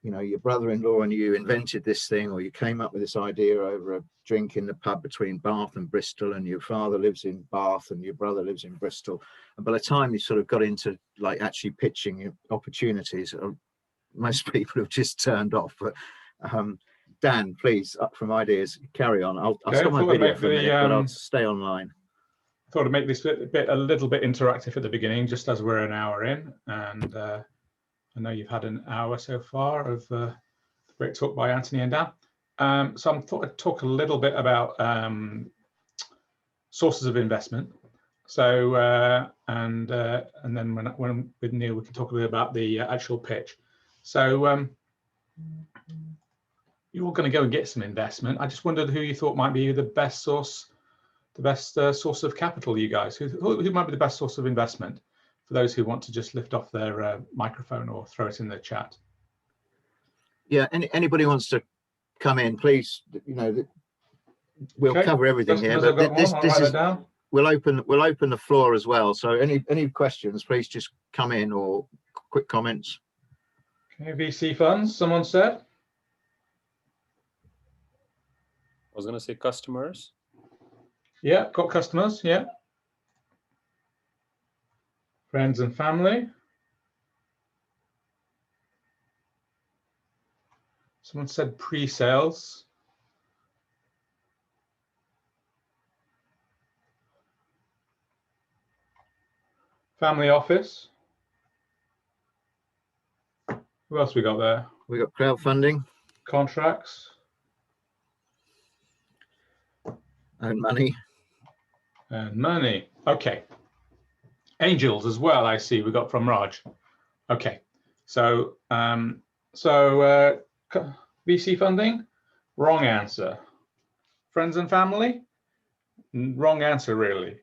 your brother-in-law and you invented this thing, or you came up with this idea over a drink in the pub between Bath and Bristol, and your father lives in Bath and your brother lives in Bristol. And by the time you sort of got into like actually pitching your opportunities, most people have just turned off. But Dan, please, up from ideas, carry on. I'll stop my video for a minute, but I'll stay online. I thought I'd make this a little bit interactive at the beginning, just as we're an hour in, and I know you've had an hour so far of the great talk by Anthony and Dan. So I thought I'd talk a little bit about sources of investment. So and then when with Neal, we can talk a bit about the actual pitch. So you're all going to go and get some investment. I just wondered who you thought might be the best source of capital, you guys. Who might be the best source of investment? For those who want to just lift off their microphone or throw it in the chat. Yeah, anybody wants to come in, please. We'll cover everything here, but this is we'll open the floor as well. So any questions, please just come in, or quick comments. Okay, VC funds, someone said. I was going to say customers. Yeah, got customers. Yeah. Friends and family. Someone said pre-sales. Family office. Who else we got there? We got crowdfunding. Contracts. And money. And money. Okay. Angels as well, I see we got from Raj. Okay, so VC funding, wrong answer. Friends and family, wrong answer really.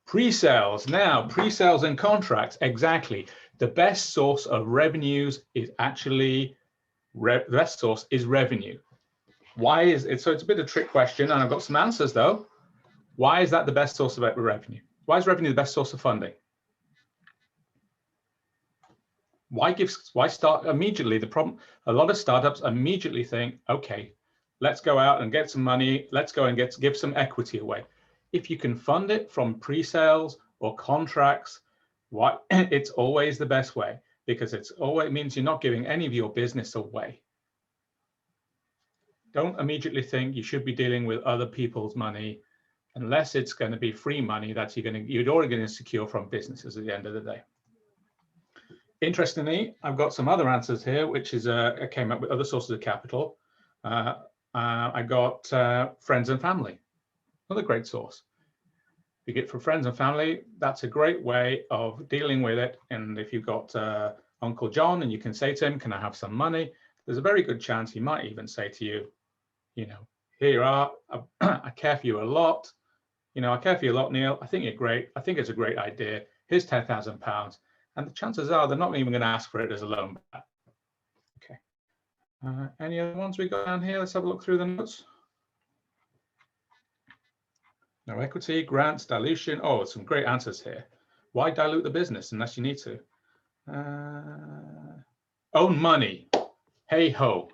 Pre-sales, now pre-sales and contracts, exactly. The best source of revenues is actually, the best source is revenue. Why is it? So it's a bit of a trick question, and I've got some answers though. Why is that the best source of revenue? Why is revenue the best source of funding? Why start immediately? The problem, a lot of startups immediately think, okay, let's go out and get some money. Let's go and give some equity away. If you can fund it from pre-sales or contracts, it's always the best way, because it means you're not giving any of your business away. Don't immediately think you should be dealing with other people's money unless it's going to be free money that you're already going to secure from businesses at the end of the day. Interestingly, I've got some other answers here, which is I came up with other sources of capital. I got friends and family, another great source. If you get from friends and family, that's a great way of dealing with it. And if you've got Uncle John and you can say to him, can I have some money? There's a very good chance he might even say to you, you know, here you are, I care for you a lot. You know, I care for you a lot, Neil. I think you're great. I think it's a great idea. Here's £10,000. And the chances are they're not even going to ask for it as a loan back. Okay. Any other ones we got down here? Let's have a look through the notes. No equity, grants, dilution. Oh, some great answers here. Why dilute the business unless you need to? Own money. Hey ho.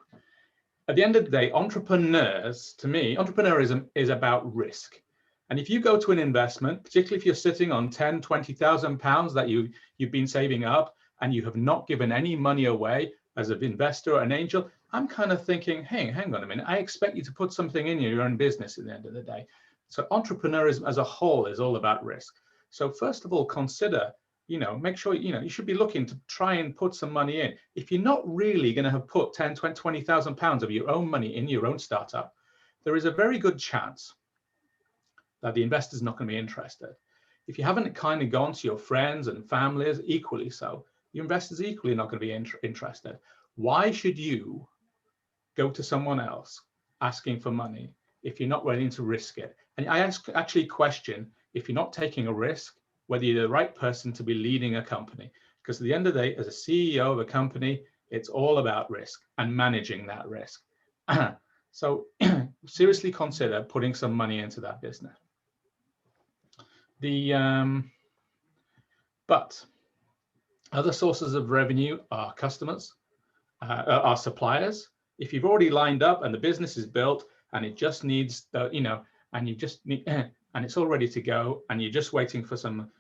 At the end of the day, entrepreneurs, to me, entrepreneurism is about risk. And if you go to an investment, particularly if you're sitting on 10, 20,000 pounds that you've been saving up and you have not given any money away as an investor or an angel, I'm kind of thinking, hey, hang on a minute. I expect you to put something in your own business at the end of the day. So entrepreneurism as a whole is all about risk. So first of all, consider, you know, make sure, you know, you should be looking to try and put some money in. If you're not really going to have put 10, 20, 20,000 pounds of your own money in your own startup, there is a very good chance that the investor's not going to be interested. If you haven't kind of gone to your friends and families, equally so, your investors equally not going to be interested. Why should you go to someone else asking for money if you're not willing to risk it? And I actually question if you're not taking a risk, whether you're the right person to be leading a company. Because at the end of the day, as a CEO of a company, it's all about risk and managing that risk. So seriously consider putting some money into that business. But other sources of revenue are customers, are suppliers. If you've already lined up and the business is built and it just needs the, you know, and you just need, and it's all ready to go, and you're just waiting for some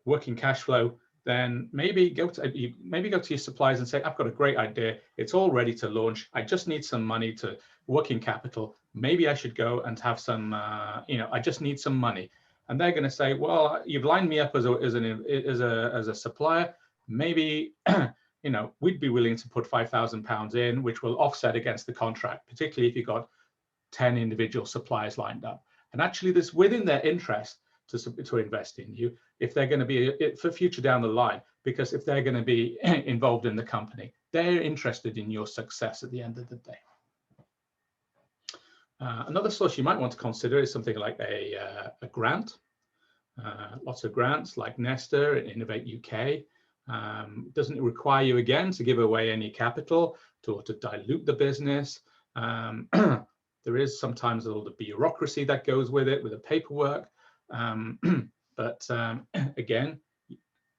working cash flow, then maybe go to your suppliers and say, I've got a great idea. It's all ready to launch. I just need some money to working capital. Maybe I should go and have some, you know, I just need some money. And they're going to say, well, you've lined me up as a supplier. Maybe, you know, we'd be willing to put £5,000 in, which will offset against the contract, particularly if you've got 10 individual suppliers lined up. And actually, this within their interest to invest in you if they're going to be for future down the line, because if they're going to be involved in the company, they're interested in your success at the end of the day. Another source you might want to consider is something like a grant. Lots of grants like Nesta and Innovate UK. Doesn't require you again to give away any capital to dilute the business. There is sometimes a little bureaucracy that goes with it, with the paperwork. But again,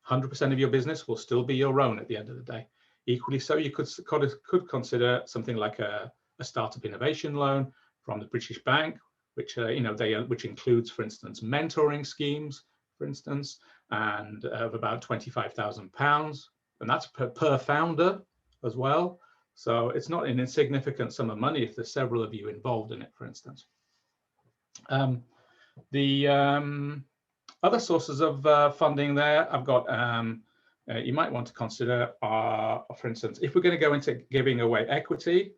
100% of your business will still be your own at the end of the day. Equally so, you could consider something like a startup innovation loan from the British Bank, which you know, which includes, for instance, mentoring schemes, for instance, and of about £25,000, and that's per founder as well. So it's not an insignificant sum of money if there's several of you involved in it, for instance. The other sources of funding there, I've got, you might want to consider are, for instance, if we're going to go into giving away equity,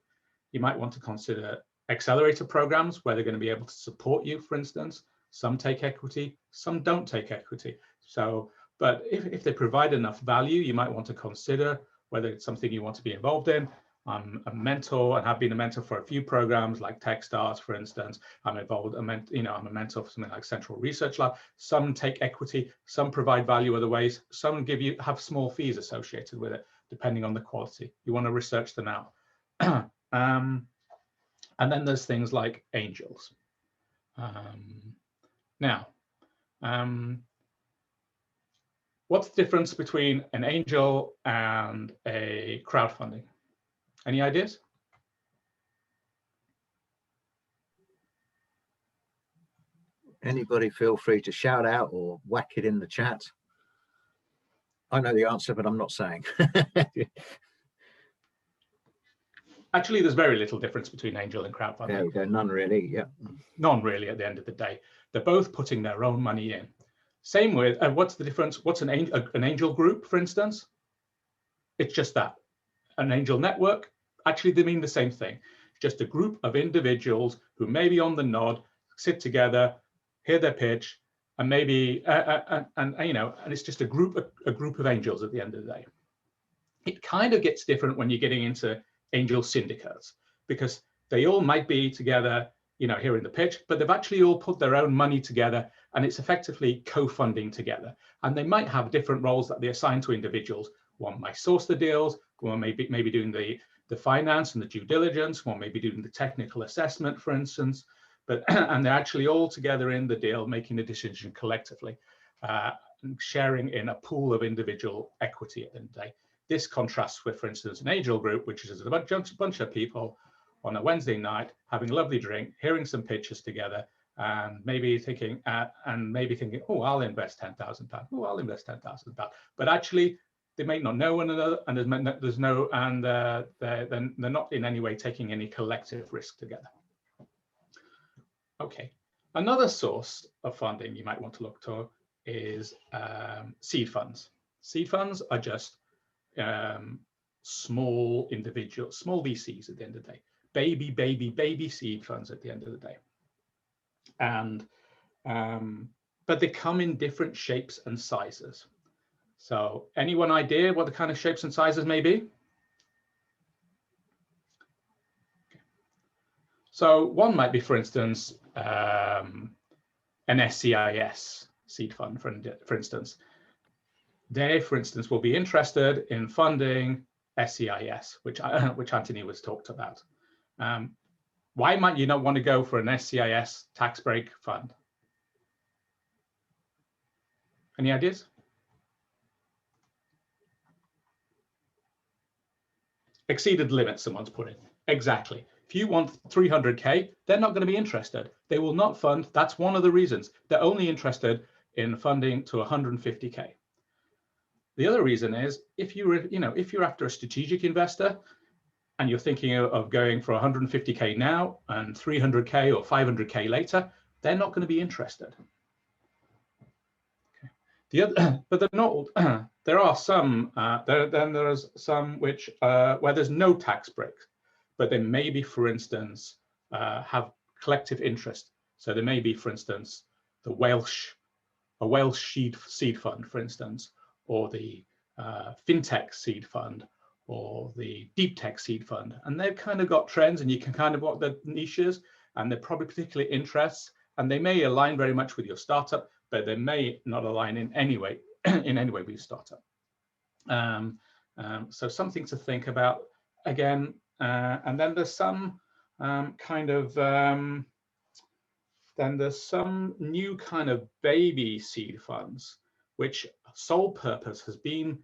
you might want to consider accelerator programs where they're going to be able to support you, for instance. Some take equity, some don't take equity. So, but if they provide enough value, you might want to consider whether it's something you want to be involved in. I'm a mentor and have been a mentor for a few programs like TechStars, for instance. I'm involved, I'm a mentor for something like Central Research Lab. Some take equity, some provide value other ways, some have small fees associated with it, depending on the quality. You want to research them out. And then there's things like angels. Now, what's the difference between an angel and a crowdfunding? Any ideas? Anybody feel free to shout out or whack it in the chat. I know the answer, but I'm not saying. Actually, there's very little difference between angel and crowdfunding. There we go. None really. Yeah. None really. At the end of the day, they're both putting their own money in. Same with what's the difference? What's an angel group, for instance? It's just that. An angel network. Actually, they mean the same thing. Just a group of individuals who maybe on the nod sit together, hear their pitch, and maybe and it's just a group of angels at the end of the day. It kind of gets different when you're getting into angel syndicates, because they all might be together, hearing the pitch, but they've actually all put their own money together, and it's effectively co-funding together. And they might have different roles that they assign to individuals. One might source the deals, one may be doing the finance and the due diligence, one may be doing the technical assessment, for instance, but and they're actually all together in the deal, making the decision collectively, sharing in a pool of individual equity at the end of the day. This contrasts with, for instance, an angel group, which is a bunch of people on a Wednesday night having a lovely drink, hearing some pitches together, and maybe thinking, oh, I'll invest £10,000. Oh, I'll invest £10,000. But actually, they may not know one another, and they're not in any way taking any collective risk together. Okay, another source of funding you might want to look to is seed funds. Seed funds are just small VCs at the end of the day, baby seed funds at the end of the day. And but they come in different shapes and sizes. So anyone idea what the kind of shapes and sizes may be? So one might be, for instance, an SCIS seed fund, for instance. They, for instance, will be interested in funding SCIS, which Anthony was talked about. Why might you not want to go for an SCIS tax break fund? Any ideas? Exceeded limit, someone's put in. Exactly. If you want 300K, they're not going to be interested. They will not fund. That's one of the reasons. They're only interested in funding to 150K. The other reason is if you're after a strategic investor and you're thinking of going for 150K now and 300K or 500K later, they're not going to be interested. Okay. But they're not. There are some. Then there's some which where there's no tax breaks, but they may be, for instance, have collective interest. So there may be, for instance, a Welsh seed fund, for instance, or the fintech seed fund, or the deep tech seed fund, and they've kind of got trends, and you can kind of what the niches, and they're probably particular interests, and they may align very much with your startup, but they may not align in any way with your startup. So something to think about again. And then there's some there's some new kind of baby seed funds, which sole purpose has been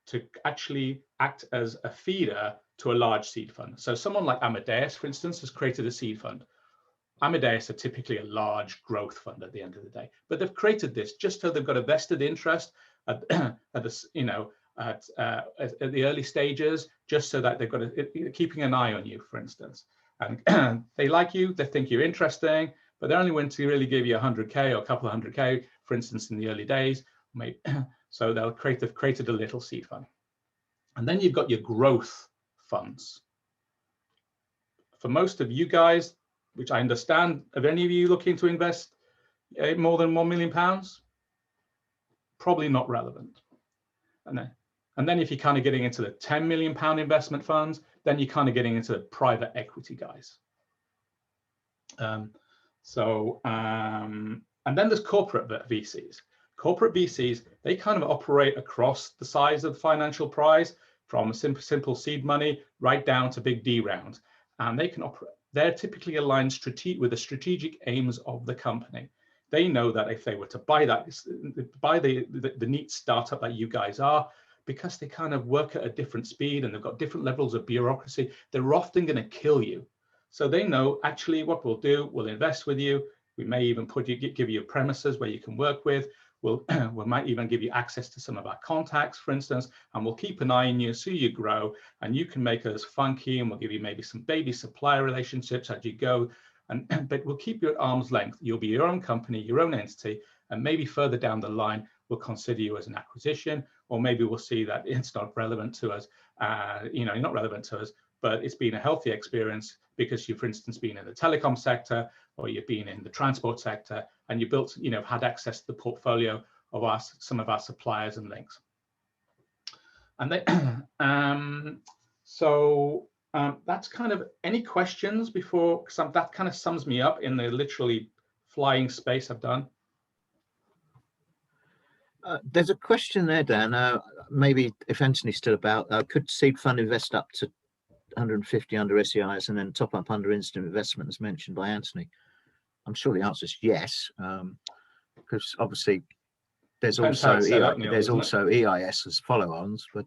to actually act as a feeder to a large seed fund. So someone like Amadeus, for instance, has created a seed fund. Amadeus are typically a large growth fund at the end of the day, but they've created this just so they've got a vested interest at the early stages, just so that they've got keeping an eye on you, for instance, and they like you, they think you're interesting, but they're only willing to really give you 100K or a couple of 100K, for instance, in the early days. Maybe, so they've created a little seed fund, and then you've got your growth funds. For most of you guys, which I understand, are any of you looking to invest more than £1 million? Probably not relevant. And then if you're kind of getting into the £10 million investment funds, then you're kind of getting into the private equity guys. And then there's corporate VCs. Corporate VCs, they kind of operate across the size of the financial prize, from simple seed money right down to big D rounds, and they can operate. They're typically aligned with the strategic aims of the company. They know that if they were to buy the neat startup that you guys are, because they kind of work at a different speed and they've got different levels of bureaucracy, they're often going to kill you. So they know actually what we'll do, we'll invest with you. We may even give you premises where you can work with. we might even give you access to some of our contacts, for instance, and we'll keep an eye on you, see you grow, and you can make us funky, and we'll give you maybe some baby supplier relationships as you go. But we'll keep you at arm's length. You'll be your own company, your own entity, and maybe further down the line, we'll consider you as an acquisition, or maybe we'll see that it's not relevant to us. You're not relevant to us, but it's been a healthy experience because you've, for instance, been in the telecom sector, or you've been in the transport sector, and you built, had access to the portfolio of some of our suppliers and links. And they, that's kind of, any questions before, because that kind of sums me up in the literally flying space I've done. There's a question there, Dan. Maybe if Anthony's still about, could seed fund invest up to 150 under SEIs and then top up under instant investment, as mentioned by Anthony? I'm sure the answer is yes, because obviously there's also EIS as follow-ons. But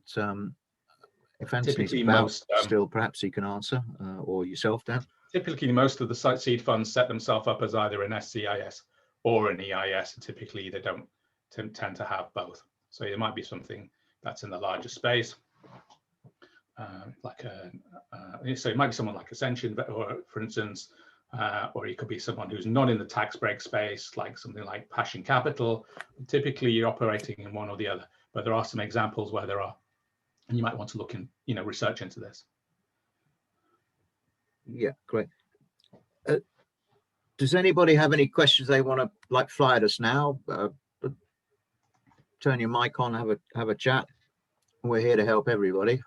if Anthony's about still, perhaps he can answer, or yourself, Dan. Typically, most of the seed funds set themselves up as either an SCIS or an EIS, and typically they don't tend to have both. So there might be something that's in the larger space, so it might be someone like Ascension, or for instance, or it could be someone who's not in the tax break space, like something like Passion Capital. Typically, you're operating in one or the other, but there are some examples where there are, and you might want to look in, research into this. Yeah, great. Does anybody have any questions they want to fly at us now? Turn your mic on, have a chat. We're here to help everybody.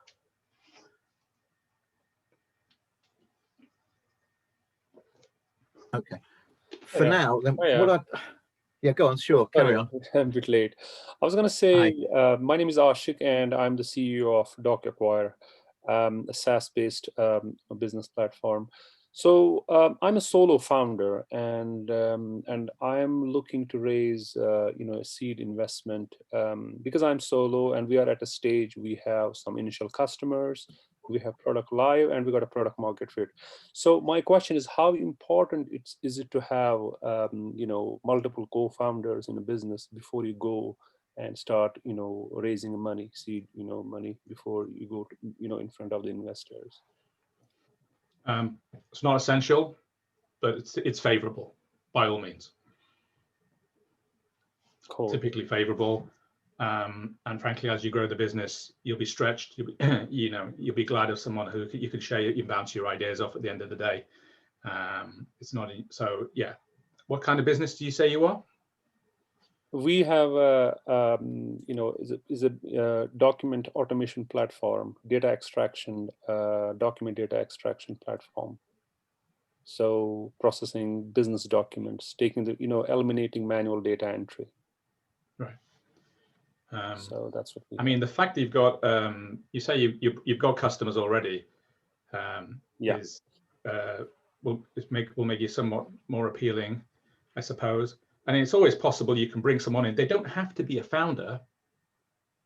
Okay. For now, then yeah, go on. Sure, carry on. I'm a bit late. I was going to say, my name is Ashik, and I'm the CEO of DocAcquire, a SaaS-based business platform. So I'm a solo founder, and I'm looking to raise a seed investment because I'm solo, and we are at a stage we have some initial customers, we have product live, and we got a product market fit. So my question is, how important is it to have multiple co-founders in a business before you go and start raising money, seed money, before you go to, in front of the investors? It's not essential, but it's favorable by all means. Cool. Typically favorable, and frankly, as you grow the business, you'll be stretched. You'll be glad of someone who you can share, you bounce your ideas off at the end of the day. It's not so. Yeah. What kind of business do you say you are? We have is a document automation platform, data extraction, document data extraction platform. So processing business documents, taking the eliminating manual data entry. Right. So that's what we I mean, the fact that you've got you say you've got customers already, will make you somewhat more appealing, I suppose. And it's always possible you can bring someone in. They don't have to be a founder.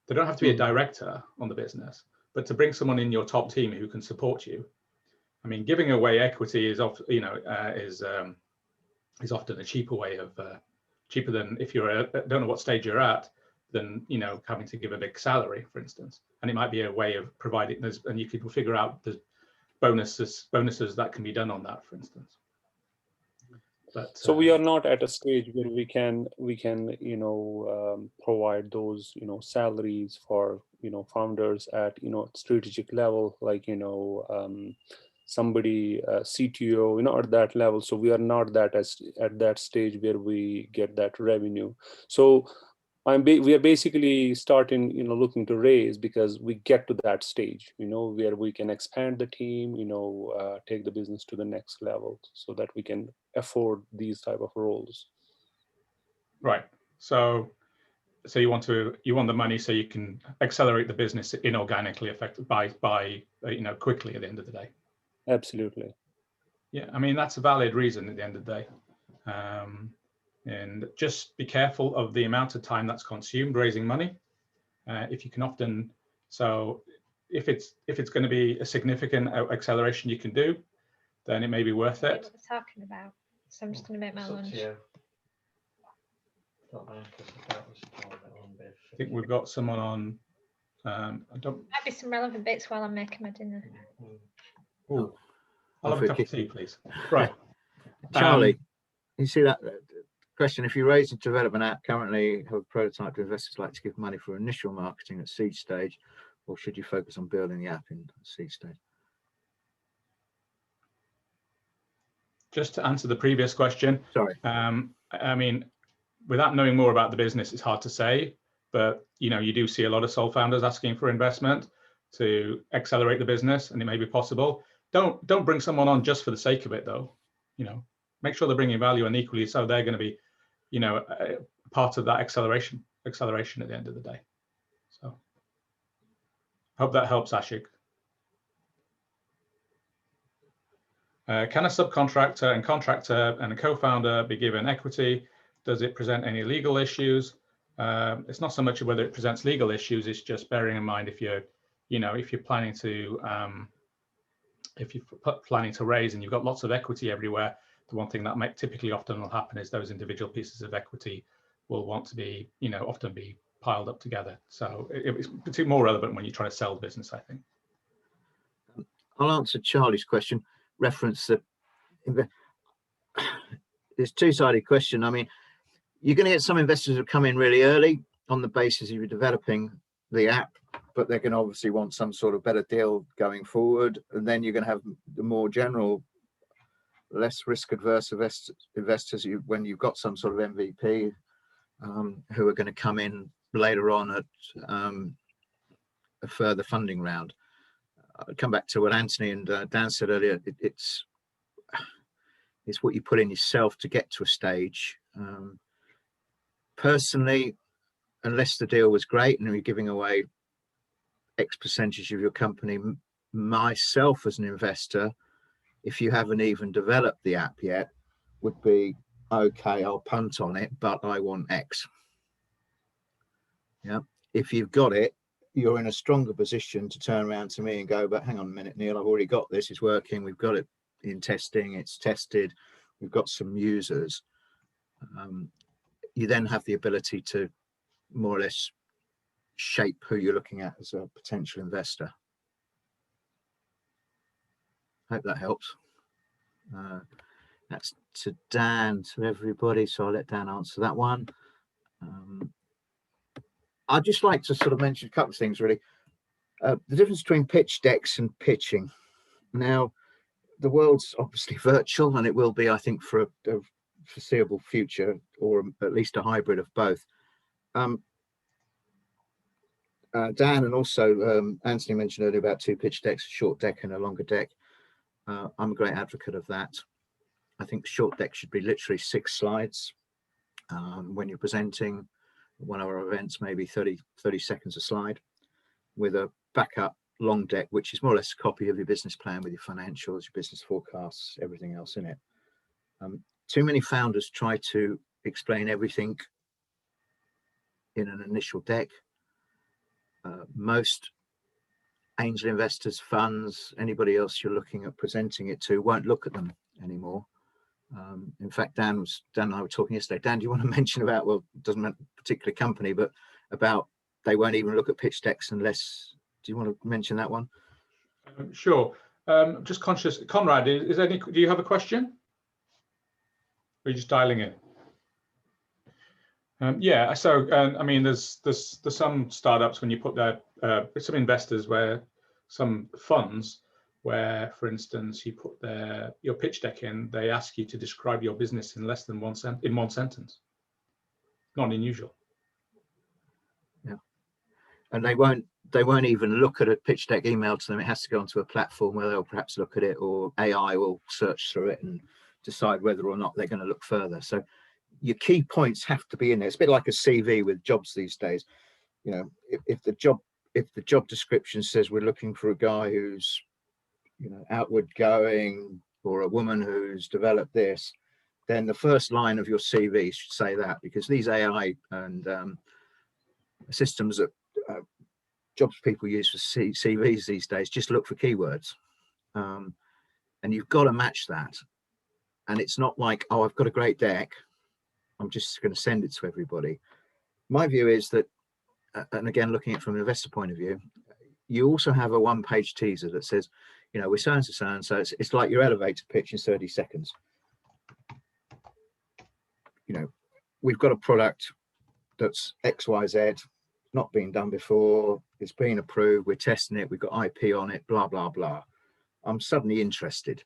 They don't have to be a director on the business, but to bring someone in your top team who can support you. I mean, giving away equity is often, is often a cheaper way of cheaper than if you're don't know what stage you're at, than having to give a big salary, for instance. And it might be a way of providing this, and you could figure out the bonuses that can be done on that, for instance. But, so we are not at a stage where we can provide those salaries for founders at strategic level, like somebody CTO at that level. So we are not at that stage where we get that revenue. So we are basically starting looking to raise because we get to that stage where we can expand the team, take the business to the next level so that we can afford these type of roles. Right. So you want the money so you can accelerate the business inorganically, affected by quickly at the end of the day. Absolutely. Yeah, I mean, that's a valid reason at the end of the day. And just be careful of the amount of time that's consumed raising money. If you can often, so if it's going to be a significant acceleration you can do, then it may be worth it. What we're talking about. So I'm just going to make my lunch. I think we've got someone on. I don't. Might be some relevant bits while I'm making my dinner. Ooh, I'll have a cup of tea, please. Right. Charlie, you see that question? If you raise and develop an app, currently have a prototype, do investors like to give money for initial marketing at seed stage, or should you focus on building the app in seed stage? Just to answer the previous question. Sorry. I mean, without knowing more about the business, it's hard to say, but you know, you do see a lot of sole founders asking for investment to accelerate the business, and it may be possible. Don't bring someone on just for the sake of it, though. You know, make sure they're bringing value, and equally so they're going to be, you know, part of that acceleration at the end of the day. So, hope that helps, Ashik. Can a subcontractor and contractor and a co-founder be given equity? Does it present any legal issues? It's not so much whether it presents legal issues. It's just bearing in mind if you're, you know, if you're planning to raise and you've got lots of equity everywhere, the one thing that might typically often will happen is those individual pieces of equity will want to be, you know, often be piled up together. So it's more relevant when you try to sell the business, I think. I'll answer Charlie's question. Reference that it's two-sided question. I mean, you're going to get some investors who come in really early on the basis of you developing the app, but they're going to obviously want some sort of better deal going forward. And then you're going to have the more general, less risk-adverse investors when you've got some sort of MVP who are going to come in later on at a further funding round. I'll come back to what Anthony and Dan said earlier. It's what you put in yourself to get to a stage. Personally, unless the deal was great and you're giving away X percentage of your company, myself as an investor, if you haven't even developed the app yet, would be, okay, I'll punt on it, but I want X. Yeah. If you've got it, you're in a stronger position to turn around to me and go, but hang on a minute, Neil, I've already got this, it's working, we've got it in testing, it's tested, we've got some users. You then have the ability to more or less shape who you're looking at as a potential investor. Hope that helps. That's to Dan, to everybody, so I'll let Dan answer that one. I'd just like to sort of mention a couple of things, really. The difference between pitch decks and pitching. Now, the world's obviously virtual, and it will be, I think, for a foreseeable future, or at least a hybrid of both. Dan and also Anthony mentioned earlier about two pitch decks, a short deck and a longer deck. I'm a great advocate of that. I think the short deck should be literally 6 slides. When you're presenting one of our events, maybe 30 seconds a slide, with a backup long deck, which is more or less a copy of your business plan with your financials, your business forecasts, everything else in it. Too many founders try to explain everything in an initial deck. Most angel investors, funds, anybody else you're looking at presenting it to won't look at them anymore. In fact, Dan and I were talking yesterday. Dan, do you want to mention about, well, it doesn't matter particular company, but about they won't even look at pitch decks unless, do you want to mention that one? Sure. Just conscious, Conrad, do you have a question? Or are you just dialing in? Yeah, so I mean, there's some startups when you put their some investors where some funds where, for instance, you put your pitch deck in, they ask you to describe your business in less than one sentence. Not unusual. Yeah, and they won't even look at a pitch deck emailed to them. It has to go onto a platform where they'll perhaps look at it, or AI will search through it and decide whether or not they're going to look further. So your key points have to be in there. It's a bit like a CV with jobs these days. You know, if the job description says we're looking for a guy who's, you know, outward going, or a woman who's developed this, then the first line of your CV should say that, because these AI and systems that jobs people use for CVs these days just look for keywords, and you've got to match that. And it's not like, oh, I've got a great deck, I'm just going to send it to everybody. My view is that, and again, looking at it from an investor point of view, you also have a one-page teaser that says, you know, we're so and so, so and so. It's like your elevator pitch in 30 seconds. You know, we've got a product that's XYZ, not been done before, it's been approved, we're testing it, we've got IP on it, blah, blah, blah. I'm suddenly interested.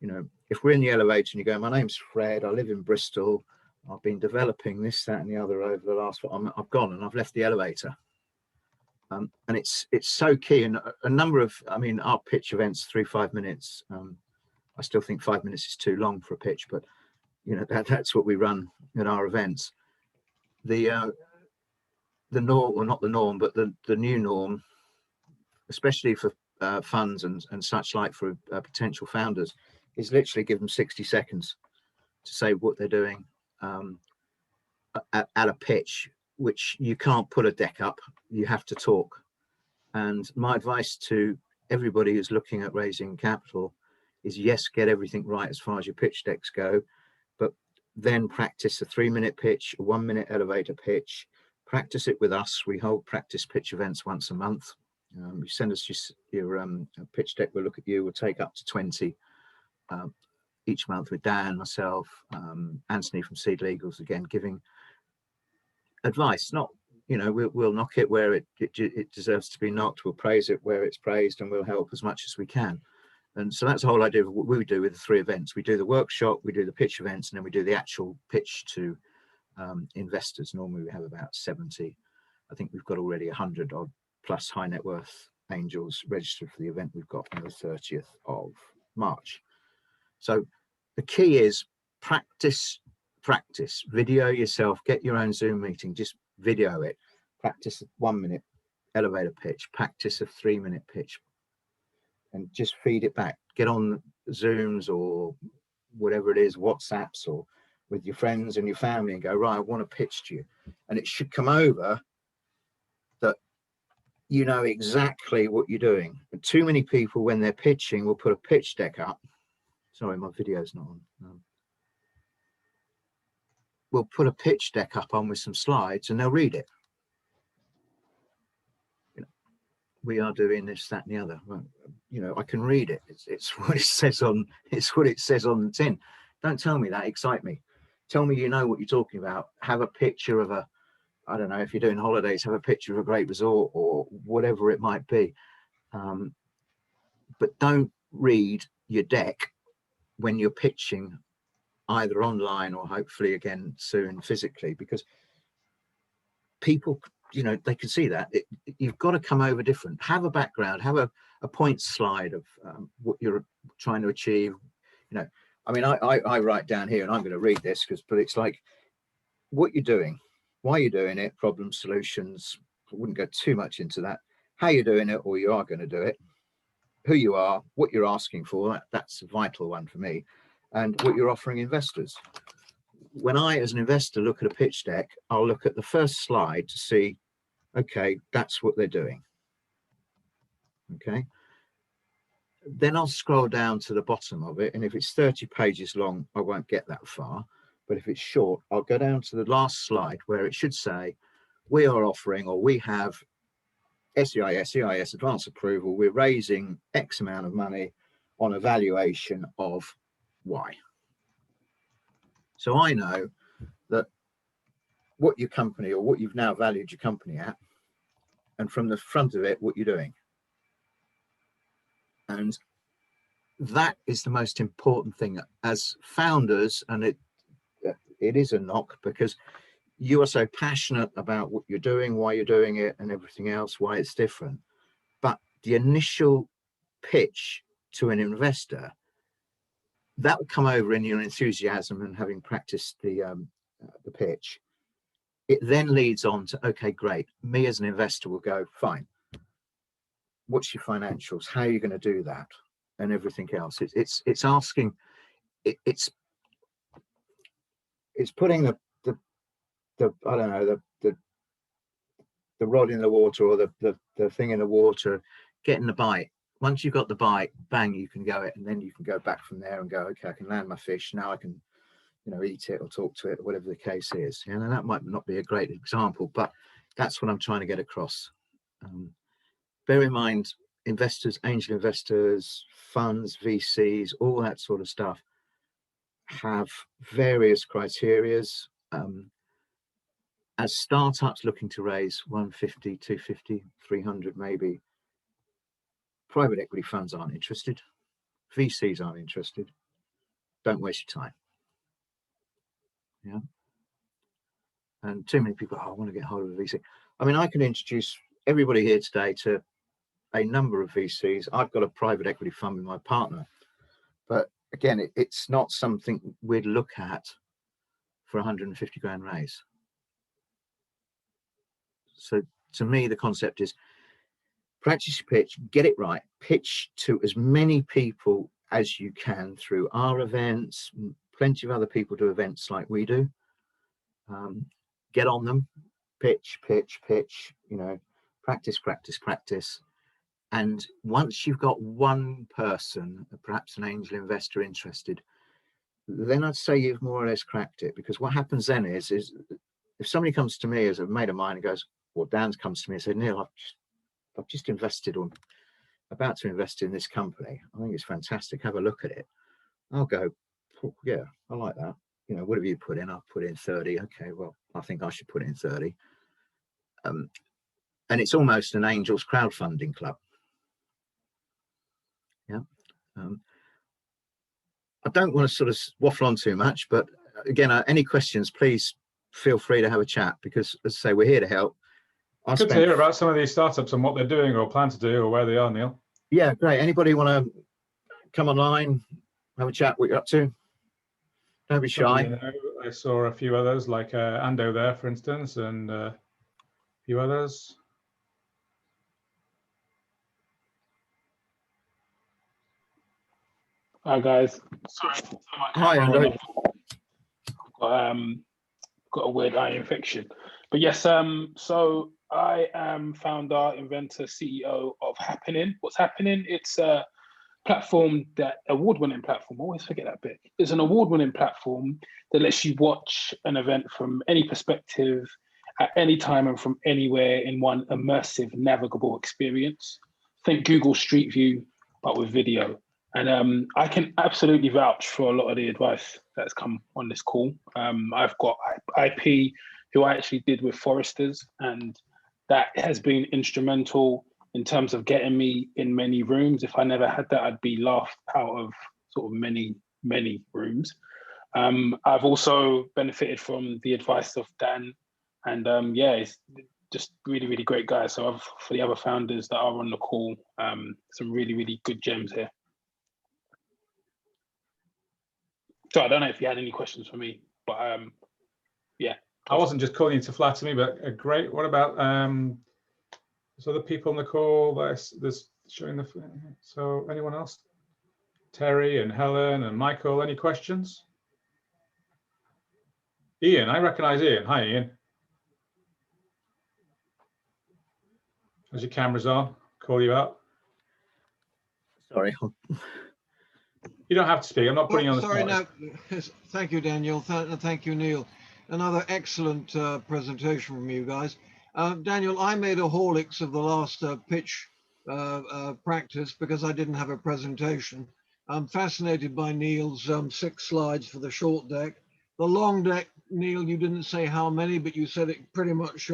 You know, if we're in the elevator and you go, my name's Fred, I live in Bristol, I've been developing this, that, and the other over the last, I've gone and I've left the elevator. And it's so key. And a number of, I mean, our pitch events, 3-5 minutes. I still think 5 minutes is too long for a pitch, but you know, that's what we run at our events. The norm, or not the norm, but the new norm, especially for funds and such like for potential founders, is literally give them 60 seconds to say what they're doing at a pitch, which you can't put a deck up, you have to talk. And my advice to everybody who's looking at raising capital is, yes, get everything right as far as your pitch decks go, but then practice a 3-minute pitch, a 1-minute elevator pitch, practice it with us. We hold practice pitch events once a month. You send us your pitch deck, we'll look at you, we'll take up to 20 each month with Dan, myself, Anthony from SeedLegals, again, giving advice. Not, you know, we'll knock it where it deserves to be knocked, we'll praise it where it's praised, and we'll help as much as we can. And so that's the whole idea of what we do with the 3 events. We do the workshop, we do the pitch events, and then we do the actual pitch to investors. Normally we have about 70. I think we've got already 100 odd plus high net worth angels registered for the event we've got on the 30th of March. So the key is practice, video yourself, get your own Zoom meeting, just video it, practice a 1-minute elevator pitch, practice a 3-minute pitch, and just feed it back. Get on Zooms or whatever it is, WhatsApps, or with your friends and your family, and go, right, I want to pitch to you. And it should come over that you know exactly what you're doing. And too many people, when they're pitching, will put a pitch deck up. Sorry, my video's not on. We'll put a pitch deck up on with some slides and they'll read it. You know, we are doing this, that, and the other. Well, you know, I can read it. It's what it says on. It's what it says on the tin. Don't tell me that. Excite me. Tell me you know what you're talking about. Have a picture of a, I don't know, if you're doing holidays, have a picture of a great resort or whatever it might be. But don't read your deck when you're pitching, either online or hopefully again soon physically, because people, you know, they can see that. You've got to come over different. Have a background, have a point slide of what you're trying to achieve. You know, I mean, I write down here, and I'm going to read this but it's like what you're doing, why you're doing it, problem solutions. I wouldn't go too much into that. How you're doing it, or you are going to do it, who you are, what you're asking for. That's a vital one for me. And what you're offering investors. When I, as an investor, look at a pitch deck, I'll look at the first slide to see, okay, that's what they're doing. Okay. Then I'll scroll down to the bottom of it. And if it's 30 pages long, I won't get that far. But if it's short, I'll go down to the last slide where it should say, we are offering, or we have SEIS, advance approval. We're raising X amount of money on a valuation of Y. So I know that what your company, or what you've now valued your company at, and from the front of it, what you're doing. And that is the most important thing as founders. And it is a knock, because you are so passionate about what you're doing, why you're doing it, and everything else, why it's different. But the initial pitch to an investor, that will come over in your enthusiasm and having practiced the pitch. It then leads on to, okay, great. Me as an investor will go, fine. What's your financials? How are you going to do that? And everything else. It's asking. It's putting the I don't know, the rod in the water, or the thing in the water, getting the bite. Once you've got the bite, bang, you can go it, and then you can go back from there and go, okay, I can land my fish. Now I can you know, eat it or talk to it, or whatever the case is. You know, that might not be a great example, but that's what I'm trying to get across. Bear in mind, investors, angel investors, funds, VCs, all that sort of stuff have various criterias. As startups looking to raise 150, 250, 300 maybe, private equity funds aren't interested, VCs aren't interested. Don't waste your time. Yeah. And too many people, oh, I want to get hold of a VC. I mean, I can introduce everybody here today to a number of VCs. I've got a private equity fund with my partner, but again, it's not something we'd look at for 150 grand raise. So to me, the concept is practice your pitch, get it right, pitch to as many people as you can through our events. Plenty of other people do events like we do. Get on them, pitch, you know, practice. And once you've got one person, perhaps an angel investor interested, then I'd say you've more or less cracked it. Because what happens then is if somebody comes to me as a mate of mine and goes, well, Dan comes to me and said, Neil, I've just invested or about to invest in this company. I think it's fantastic. Have a look at it. I'll go, oh, yeah, I like that. You know, what have you put in? I've put in 30. Okay, well, I think I should put in 30. And it's almost an angels crowdfunding club. Yeah. I don't want to sort of waffle on too much, but again, any questions, please feel free to have a chat, because as I say, we're here to help. Good to hear about some of these startups and what they're doing or plan to do or where they are, Neil. Yeah, great. Anybody want to come online, have a chat, what you're up to? Don't be shy. You know, I saw a few others like Ando there, for instance, and a few others. Hi guys. Sorry. Hi, Ando. Got a weird eye infection, but yes. So I am founder, inventor, CEO of Happening. What's Happening? It's a platform, that award-winning platform. I always forget that bit. It's an award-winning platform that lets you watch an event from any perspective, at any time, and from anywhere in one immersive, navigable experience. Think Google Street View, but with video. And I can absolutely vouch for a lot of the advice that's come on this call. I've got IP, who I actually did with FORRESTERS, and that has been instrumental in terms of getting me in many rooms. If I never had that, I'd be laughed out of sort of many rooms. I've also benefited from the advice of Dan, and yeah, it's just really great guys. So for the other founders that are on the call, some really good gems here. So I don't know if you had any questions for me, but yeah. I wasn't just calling you to flatter me, but great. What about there's other people on the call? There's showing the. So anyone else? Terry and Helen and Michael. Any questions? Ian, I recognize Ian. Hi, Ian. As your camera's on, call you out. Sorry. You don't have to speak. I'm not putting you on the Sorry, spot. no. Thank you, Daniel. Thank you, Neil. Another excellent presentation from you guys. Daniel, I made a Horlicks of the last pitch practice because I didn't have a presentation. I'm fascinated by Neil's 6 slides for the short deck. The long deck, Neil, you didn't say how many, but you said it pretty much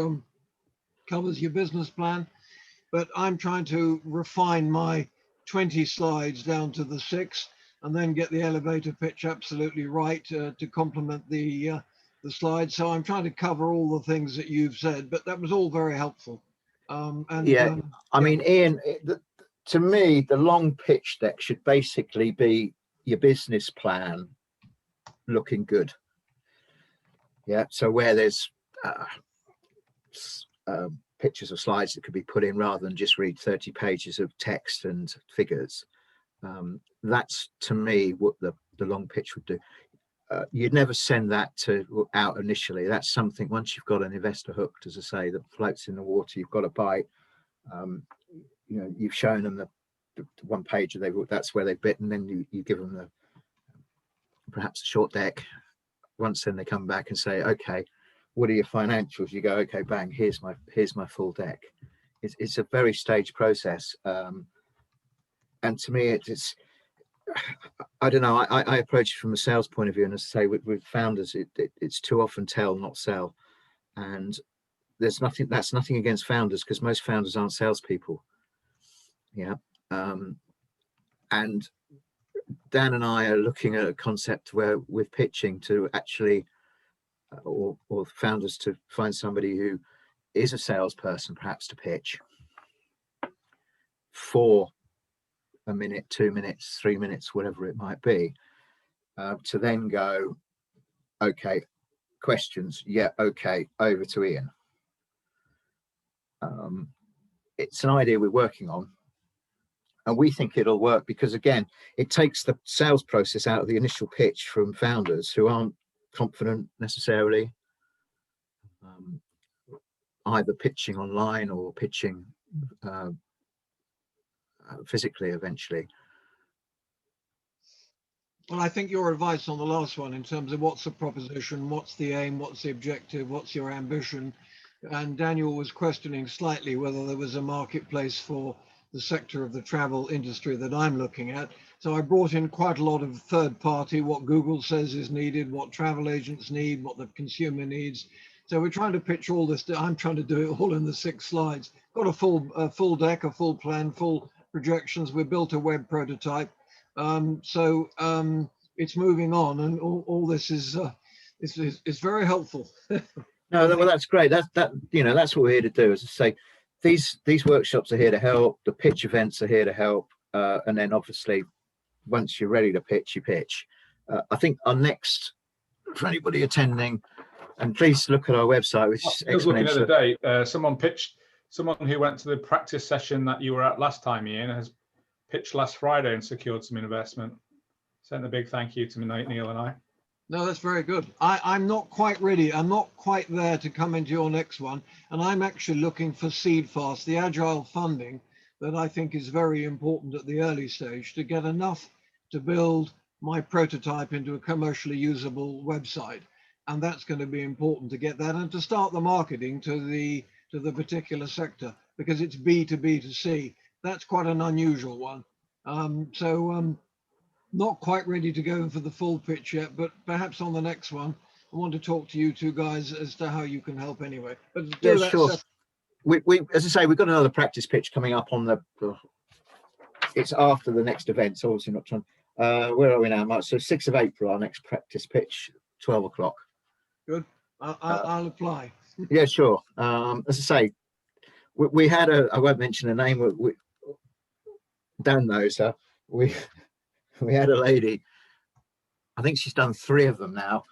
covers your business plan. But I'm trying to refine my 20 slides down to the 6. And then get the elevator pitch absolutely right to complement the slides. So I'm trying to cover all the things that you've said, but that was all very helpful. I mean, Ian, to me, the long pitch deck should basically be your business plan looking good. Yeah, so where there's pictures or slides that could be put in rather than just read 30 pages of text and figures. That's to me what the long pitch would do. You'd never send that out initially. That's something, once you've got an investor hooked, as I say, that floats in the water, you've got a bite. You know, you've shown them the one page that's where they've bitten, then you give them perhaps a short deck once then they come back and say, okay, what are your financials? You go, okay, bang, here's my full deck. It's a very staged process. And to me, it's I don't know, I approach it from a sales point of view, and as I say, with founders, it's too often tell, not sell. And that's nothing against founders, because most founders aren't salespeople. Yeah. And Dan and I are looking at a concept where with pitching to actually, or founders to find somebody who is a salesperson, perhaps, to pitch for a minute, 2 minutes, 3 minutes, whatever it might be, to then go, okay, questions. Yeah, okay, over to Ian. It's an idea we're working on, and we think it'll work because, again, it takes the sales process out of the initial pitch from founders who aren't confident necessarily, either pitching online or pitching physically eventually. Well, I think your advice on the last one, in terms of what's the proposition, what's the aim, what's the objective, what's your ambition, and Daniel was questioning slightly whether there was a marketplace for the sector of the travel industry that I'm looking at. So I brought in quite a lot of third party, what Google says is needed, what travel agents need, what the consumer needs. So we're trying to pitch all this. I'm trying to do it all in the 6 slides. Got a full deck, a full plan, full projections. We built a web prototype. It's moving on, and all this is very helpful. No, well, that's great. That's what we're here to do. As I say, these workshops are here to help. The pitch events are here to help, and then obviously, once you're ready to pitch, you pitch. I think our next, for anybody attending, and please look at our website, which is I was looking at the date. Someone who went to the practice session that you were at last time, Ian, has pitched last Friday and secured some investment. Sent a big thank you to Neal and I. No, that's very good. I'm not quite ready. I'm not quite there to come into your next one. And I'm actually looking for seed fast, the agile funding that I think is very important at the early stage to get enough to build my prototype into a commercially usable website. And that's going to be important to get that and to start the marketing to the particular sector, because it's B2B2C. That's quite an unusual one. Not quite ready to go in for the full pitch yet, but perhaps on the next one, I want to talk to you two guys as to how you can help anyway. But yeah, sure. We, as I say, we've got another practice pitch coming up on the. It's after the next event, so obviously not trying. Where are we now, March? So 6th of April, our next practice pitch, 12 o'clock. Good. I'll apply. Yeah, sure. As I say, we had I won't mention her name. Dan knows her. We had a lady, I think she's done 3 of them now,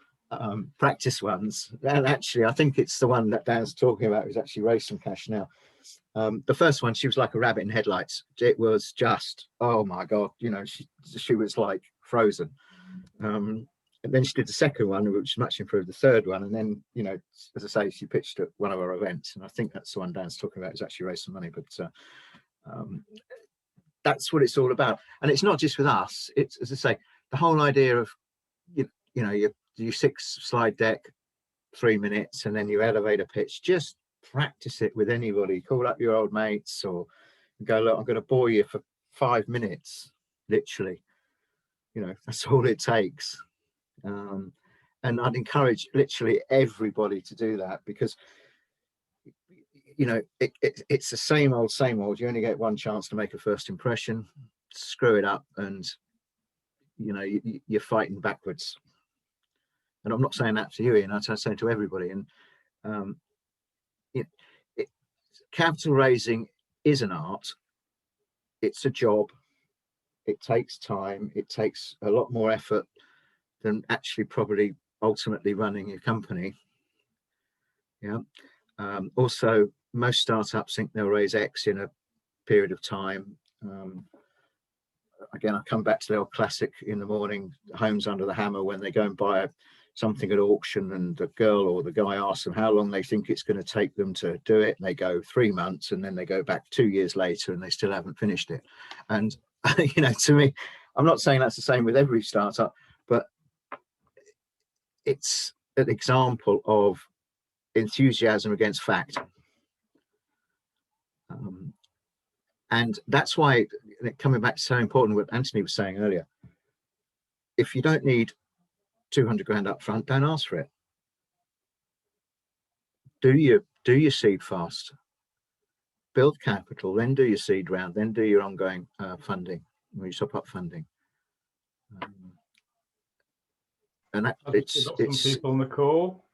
practice ones. And actually, I think it's the one that Dan's talking about who's actually raised some cash now. The first one, she was like a rabbit in headlights. It was just, oh my God, she was like frozen. And then she did the second one, which much improved the third one. And then, as I say, she pitched at one of our events. And I think that's the one Dan's talking about, who's actually raised some money. But that's what it's all about. And it's not just with us. It's, as I say, the whole idea of, you 6-slide deck, 3 minutes, and then your elevator pitch. Just practice it with anybody. Call up your old mates or go, look, I'm going to bore you for 5 minutes, literally. That's all it takes. And I'd encourage literally everybody to do that, because it's the same old. You only get one chance to make a first impression. Screw it up, and you're fighting backwards. And I'm not saying that to you, Ian. I'm saying to everybody. And capital raising is an art. It's a job. It takes time. It takes a lot more effort than actually probably ultimately running your company. Yeah. Also, most startups think they'll raise X in a period of time. Again, I come back to the old classic in the morning, homes under the hammer, when they go and buy something at auction and the girl or the guy asks them how long they think it's going to take them to do it. And they go 3 months, and then they go back 2 years later and they still haven't finished it. And, to me, I'm not saying that's the same with every startup, but it's an example of enthusiasm against fact. And that's why, coming back to so important what Anthony was saying earlier, if you don't need 200 grand up front, don't ask for it. Do your seed fast, build capital, then do your seed round, then do your ongoing funding, or your top up funding. And that, We've got some people on the call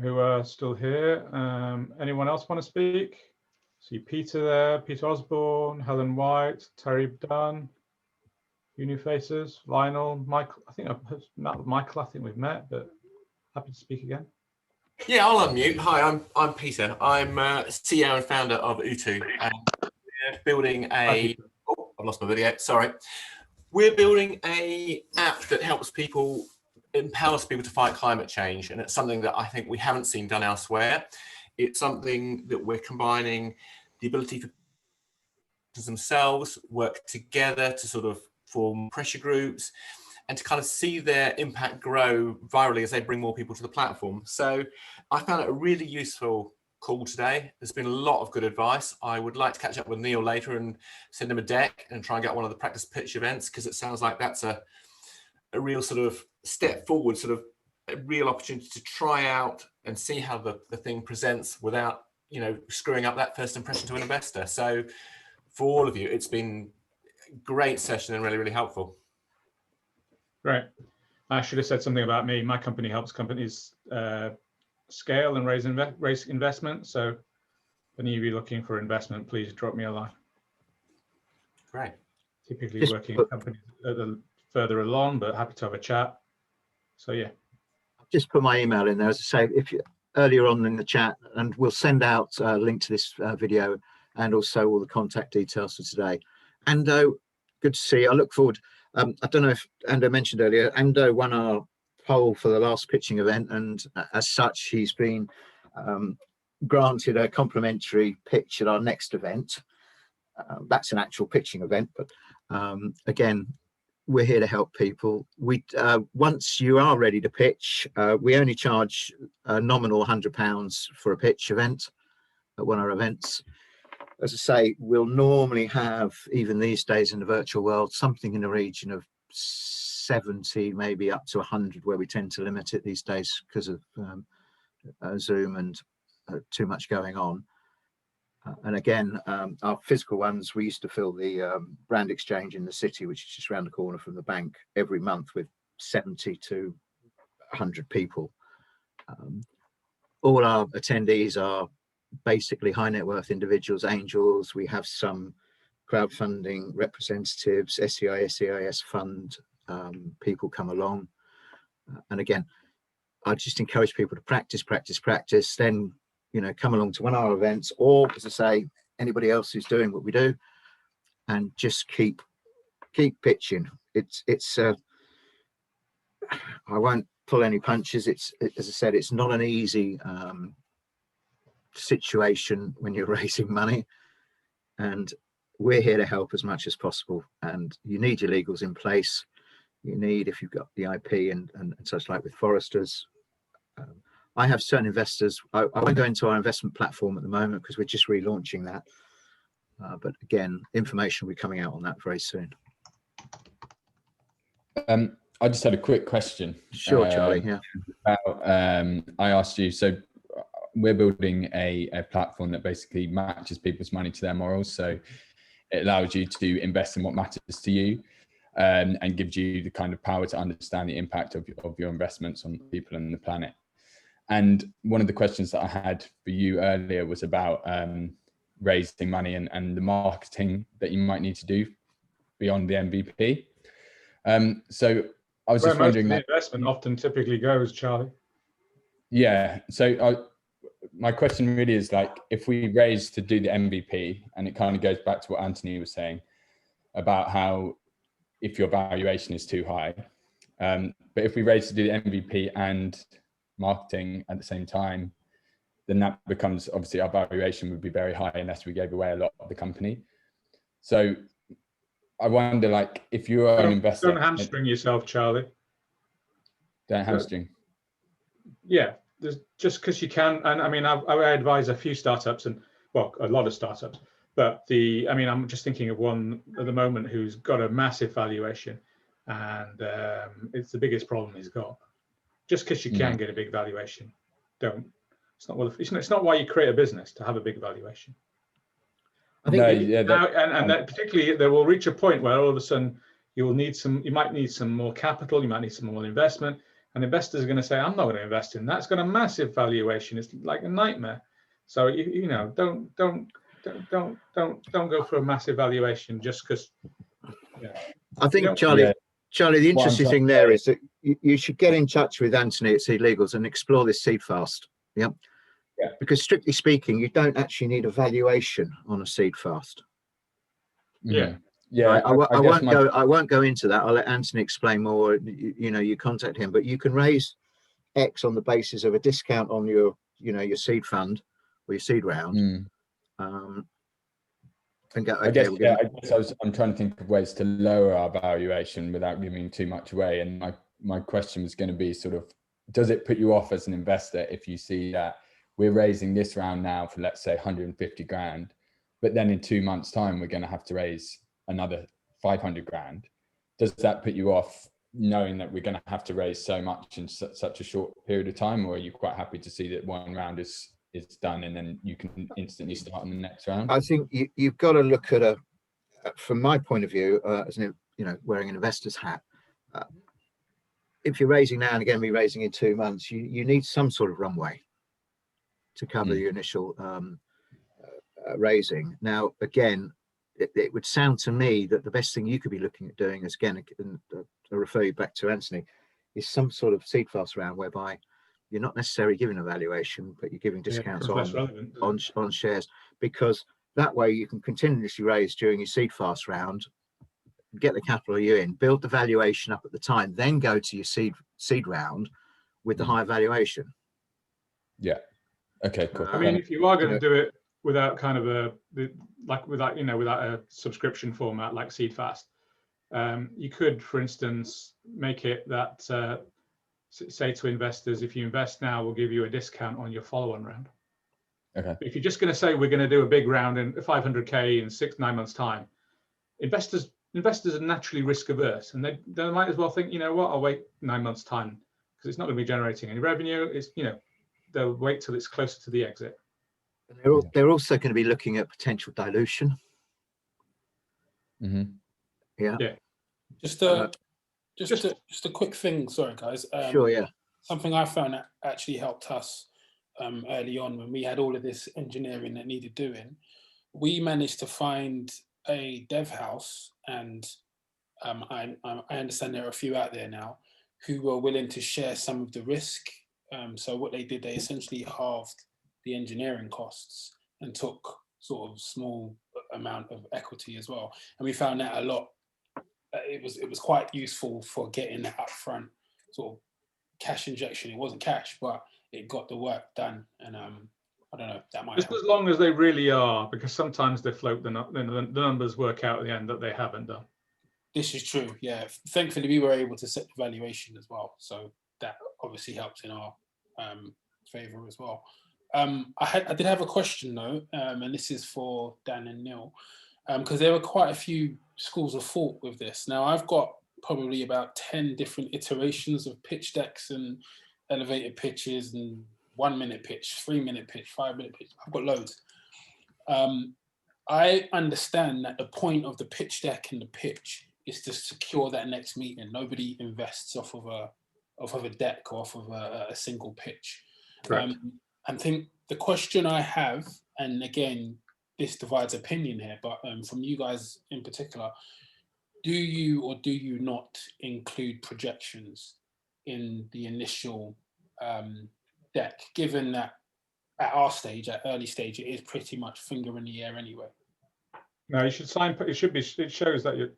who are still here. Anyone else want to speak? See Peter there, Peter Osborne, Helen White, Terry Dunn, few new faces, Lionel, Michael. I think I've met Michael. I think we've met, but happy to speak again. Yeah, I'll unmute. Hi, I'm Peter. I'm CEO and founder of Utu. We're building a. Oh, I've lost my video. Sorry. We're building a app that helps people, empowers people to fight climate change, and it's something that I think we haven't seen done elsewhere. It's something that we're combining the ability for themselves work together to sort of form pressure groups and to kind of see their impact grow virally as they bring more people to the platform. So I found it a really useful call today. There's been a lot of good advice. I would like to catch up with Neal later and send him a deck and try and get one of the practice pitch events, because it sounds like that's a real sort of step forward, sort of a real opportunity to try out and see how the thing presents without, you know, screwing up that first impression to an investor. So for all of you, it's been a great session and really, really helpful. Great. I should have said something about me. My company helps companies scale and raise investment. So if any of you looking for investment, please drop me a line. Great. Typically working in companies further along, but happy to have a chat. So yeah. Just put my email in there, as I say, if you earlier on in the chat, and we'll send out a link to this video and also all the contact details for today. Ando, good to see you. I look forward. I don't know if Ando mentioned earlier, Ando won our poll for the last pitching event, and as such, he's been granted a complimentary pitch at our next event. That's an actual pitching event, but again, we're here to help people. We once you are ready to pitch, we only charge a nominal £100 for a pitch event at one of our events. As I say, we'll normally have, even these days in the virtual world, something in the region of 70, maybe up to 100, where we tend to limit it these days because of Zoom and too much going on. And again, our physical ones, we used to fill the brand exchange in the city, which is just around the corner from the bank, every month with 70 to 100 people. All our attendees are basically high net worth individuals, angels. We have some crowdfunding representatives, SEI, SEIS fund people come along. And again, I just encourage people to practice, then, you know, come along to one of our events, or as I say, anybody else who's doing what we do, and just keep pitching. It's I won't pull any punches. As I said, it's not an easy situation when you're raising money, and we're here to help as much as possible. And you need your legals in place. You need, if you've got the IP and such, like with Forresters. I have certain investors. I won't go into our investment platform at the moment because we're just relaunching that. But again, information will be coming out on that very soon. I just had a quick question. Sure, Charlie. Yeah. About, I asked you, so we're building a platform that basically matches people's money to their morals. So it allows you to invest in what matters to you, and gives you the kind of power to understand the impact of your investments on people and the planet. And one of the questions that I had for you earlier was about raising money and the marketing that you might need to do beyond the MVP. So I was just wondering, the investment often typically goes, Charlie. Yeah. So my question really is, like, if we raise to do the MVP, and it kind of goes back to what Anthony was saying about how if your valuation is too high, but if we raise to do the MVP and marketing at the same time, then that becomes, obviously our valuation would be very high unless we gave away a lot of the company. So I wonder, like, if you are an investor, don't hamstring yourself, Charlie. Don't hamstring. yeah, there's just because you can, and I mean, I advise a few startups, and well, a lot of startups, but I mean, I'm just thinking of one at the moment who's got a massive valuation, and it's the biggest problem he's got. Just because you can get a big valuation, it's not why you create a business, to have a big valuation. I think that particularly there will reach a point where all of a sudden you might need some more capital, you might need some more investment, and investors are going to say, I'm not going to invest in that. It's got a massive valuation. It's like a nightmare. So don't go for a massive valuation just because. Yeah. I think Charlie, the interesting thing there is that you should get in touch with Anthony at SeedLegals and explore this seed fast. Yeah. Because strictly speaking, you don't actually need a valuation on a seed fast. Yeah. Yeah, I won't go into that. I'll let Anthony explain more. You contact him, but you can raise X on the basis of a discount on your seed fund or your seed round. And go, okay, I'm trying to think of ways to lower our valuation without giving too much away. And my question was going to be sort of, does it put you off as an investor if you see that we're raising this round now for, let's say, 150 grand, but then in 2 months' time, we're going to have to raise another 500 grand? Does that put you off knowing that we're going to have to raise so much in such a short period of time? Or are you quite happy to see that one round is done and then you can instantly start on the next round? I think you've got to look at from my point of view, as wearing an investor's hat, if you're raising now and again be raising in 2 months, you need some sort of runway to cover the initial raising. Now, again, it would sound to me that the best thing you could be looking at doing is, again, and I'll refer you back to Anthony, is some sort of seed fast round whereby you're not necessarily giving a valuation, but you're giving discounts on shares, because that way you can continuously raise during your seed fast round, get the capital you in, build the valuation up at the time, then go to your seed round with the higher valuation. Yeah. Okay, cool. I mean, if you are going to do it without kind of without a subscription format like SeedFast, you could, for instance, make it that say to investors, if you invest now, we'll give you a discount on your follow-on round. Okay. If you're just going to say we're going to do a big round in 500k in 6-9 months time, investors are naturally risk averse, and they might as well think, you know what, I'll wait 9 months time because it's not going to be generating any revenue. It's they'll wait till it's closer to the exit. They're also going to be looking at potential dilution. Yeah. Just a quick thing. Sorry, guys. Sure. Yeah. Something I found that actually helped us early on when we had all of this engineering that needed doing. We managed to find a dev house, and I understand there are a few out there now who were willing to share some of the risk. So what they did, they essentially halved the engineering costs and took sort of small amount of equity as well. And we found that a lot. It was quite useful for getting that upfront sort of cash injection. It wasn't cash, but it got the work done. And I don't know, that might just help. As long as they really are, because sometimes they float the numbers work out at the end that they haven't done. This is true. Yeah. Thankfully, we were able to set the valuation as well, so that obviously helps in our favor as well. I did have a question though, and this is for Dan and Neal, because there were quite a few schools of thought with this. Now, I've got probably about 10 different iterations of pitch decks and elevated pitches and 1 minute pitch, 3 minute pitch, 5 minute pitch. I've got loads. I understand that the point of the pitch deck and the pitch is to secure that next meeting. Nobody invests off of a deck or off of a single pitch. I think the question I have, and again, this divides opinion here, but from you guys in particular, do you or do you not include projections in the initial deck, given that at our stage, at early stage, it is pretty much finger in the air anyway? No, you should it shows that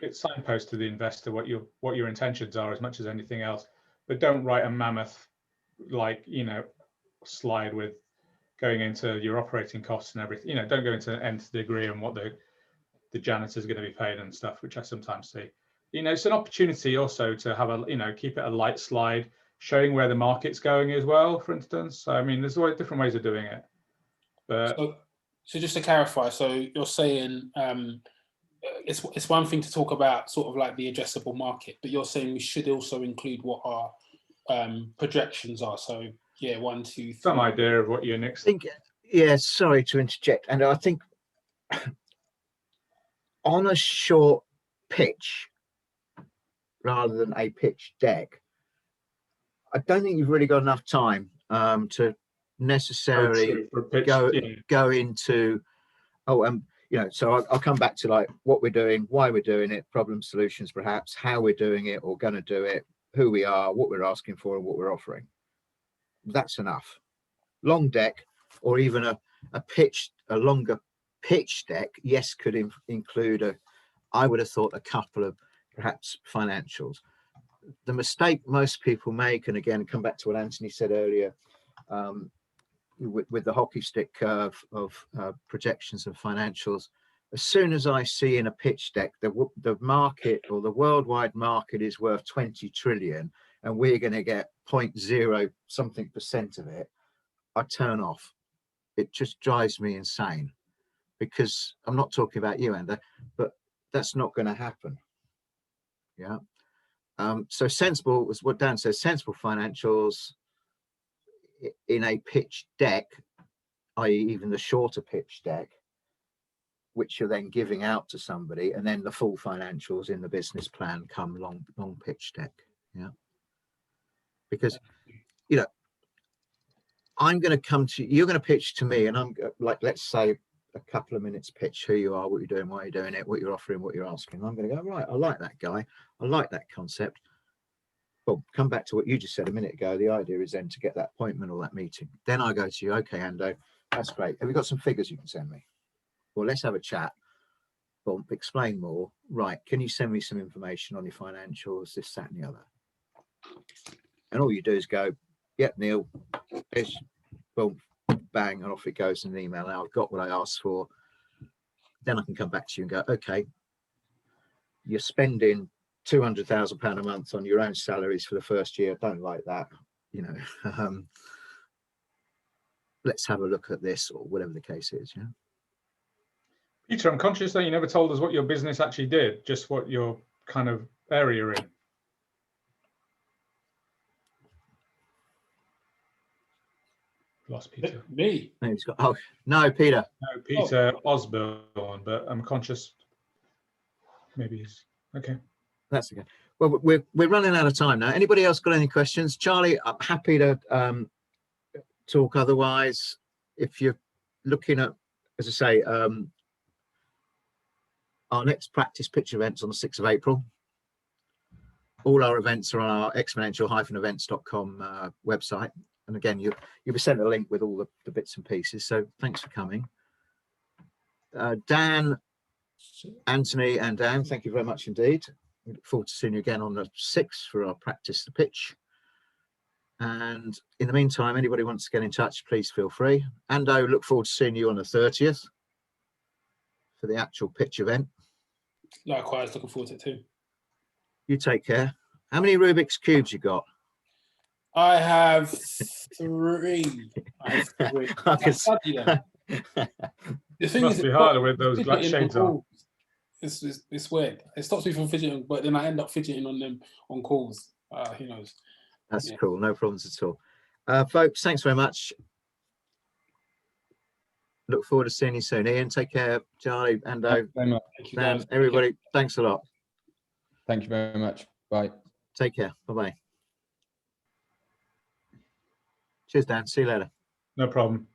it's signpost to the investor what your intentions are as much as anything else, but don't write a mammoth slide with going into your operating costs and everything. Don't go into the nth degree on what the janitor's going to be paid and stuff, which I sometimes see. it's an opportunity also to have a, keep it a light slide, showing where the market's going as well, for instance. So, I mean, there's always different ways of doing it. But so just to clarify, so you're saying it's one thing to talk about sort of like the addressable market, but you're saying we should also include what our projections are. So yeah, 1, 2, 3. Some idea of what your next. Yeah, sorry to interject, and I think on a short pitch rather than a pitch deck, I don't think you've really got enough time to necessarily go into so I'll come back to like what we're doing, why we're doing it, problem solutions perhaps, how we're doing it or going to do it, who we are, what we're asking for and what we're offering. That's enough. Long deck or even a longer pitch deck, yes, could include I would have thought a couple of perhaps financials. The mistake most people make, and again come back to what Anthony said earlier, with the hockey stick curve of projections and financials, as soon as I see in a pitch deck the market or the worldwide market is worth 20 trillion and we're going to get 0.0 something % of it, I turn off. It just drives me insane, because I'm not talking about you, Enda, but that's not going to happen. Yeah. So sensible was what Dan says, sensible financials in a pitch deck, i.e. even the shorter pitch deck, which you're then giving out to somebody, and then the full financials in the business plan come long pitch deck. Yeah. Because, I'm going to come to you're going to pitch to me, and I'm like, let's say a couple of minutes pitch who you are, what you're doing, why you're doing it, what you're offering, what you're asking. I'm going to go, right, I like that guy. I like that concept. Well, come back to what you just said a minute ago. The idea is then to get that appointment or that meeting. Then I go to you, okay, Ando, that's great. Have you got some figures you can send me? Well, let's have a chat. Well, explain more. Right, can you send me some information on your financials, this, that, and the other? And all you do is go, yep, Neil, there's, boom, bang, and off it goes in an email. Now I've got what I asked for. Then I can come back to you and go, okay, you're spending £200,000 a month on your own salaries for the first year. Don't like that, let's have a look at this, or whatever the case is. Yeah. Peter, I'm conscious that you never told us what your business actually did, just what your kind of area you're in. Lost Peter. Me? No, he's got, oh, no, Peter. No, Peter Osborne, but I'm conscious. Maybe he's okay. That's okay. Well, we're running out of time now. Anybody else got any questions? Charlie, I'm happy to talk otherwise. If you're looking at, as I say, our next practice pitch event's on the 6th of April. All our events are on our exponential-events.com website. And again, you'll be sent a link with all the bits and pieces. So thanks for coming. Dan, Anthony and Dan, thank you very much indeed. We look forward to seeing you again on the 6th for our practice the pitch. And in the meantime, anybody wants to get in touch, please feel free. And I look forward to seeing you on the 30th for the actual pitch event. Likewise, looking forward to it too. You take care. How many Rubik's Cubes you got? I have 3. I can study them. The thing must be harder with those black shades on. It's weird. It stops me from fidgeting, but then I end up fidgeting on them on calls. Who knows? That's cool. No problems at all. Folks, thanks very much. Look forward to seeing you soon. Ian, take care. Charlie, Ando, Dan, everybody, thanks a lot. Thank you very much. Bye. Take care. Bye-bye. Cheers, Dan. See you later. No problem.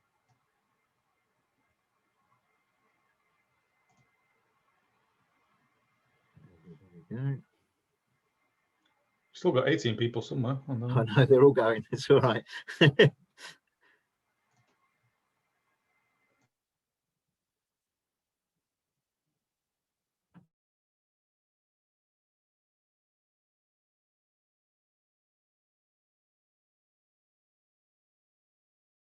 Still got 18 people somewhere. I know, they're all going. It's all right.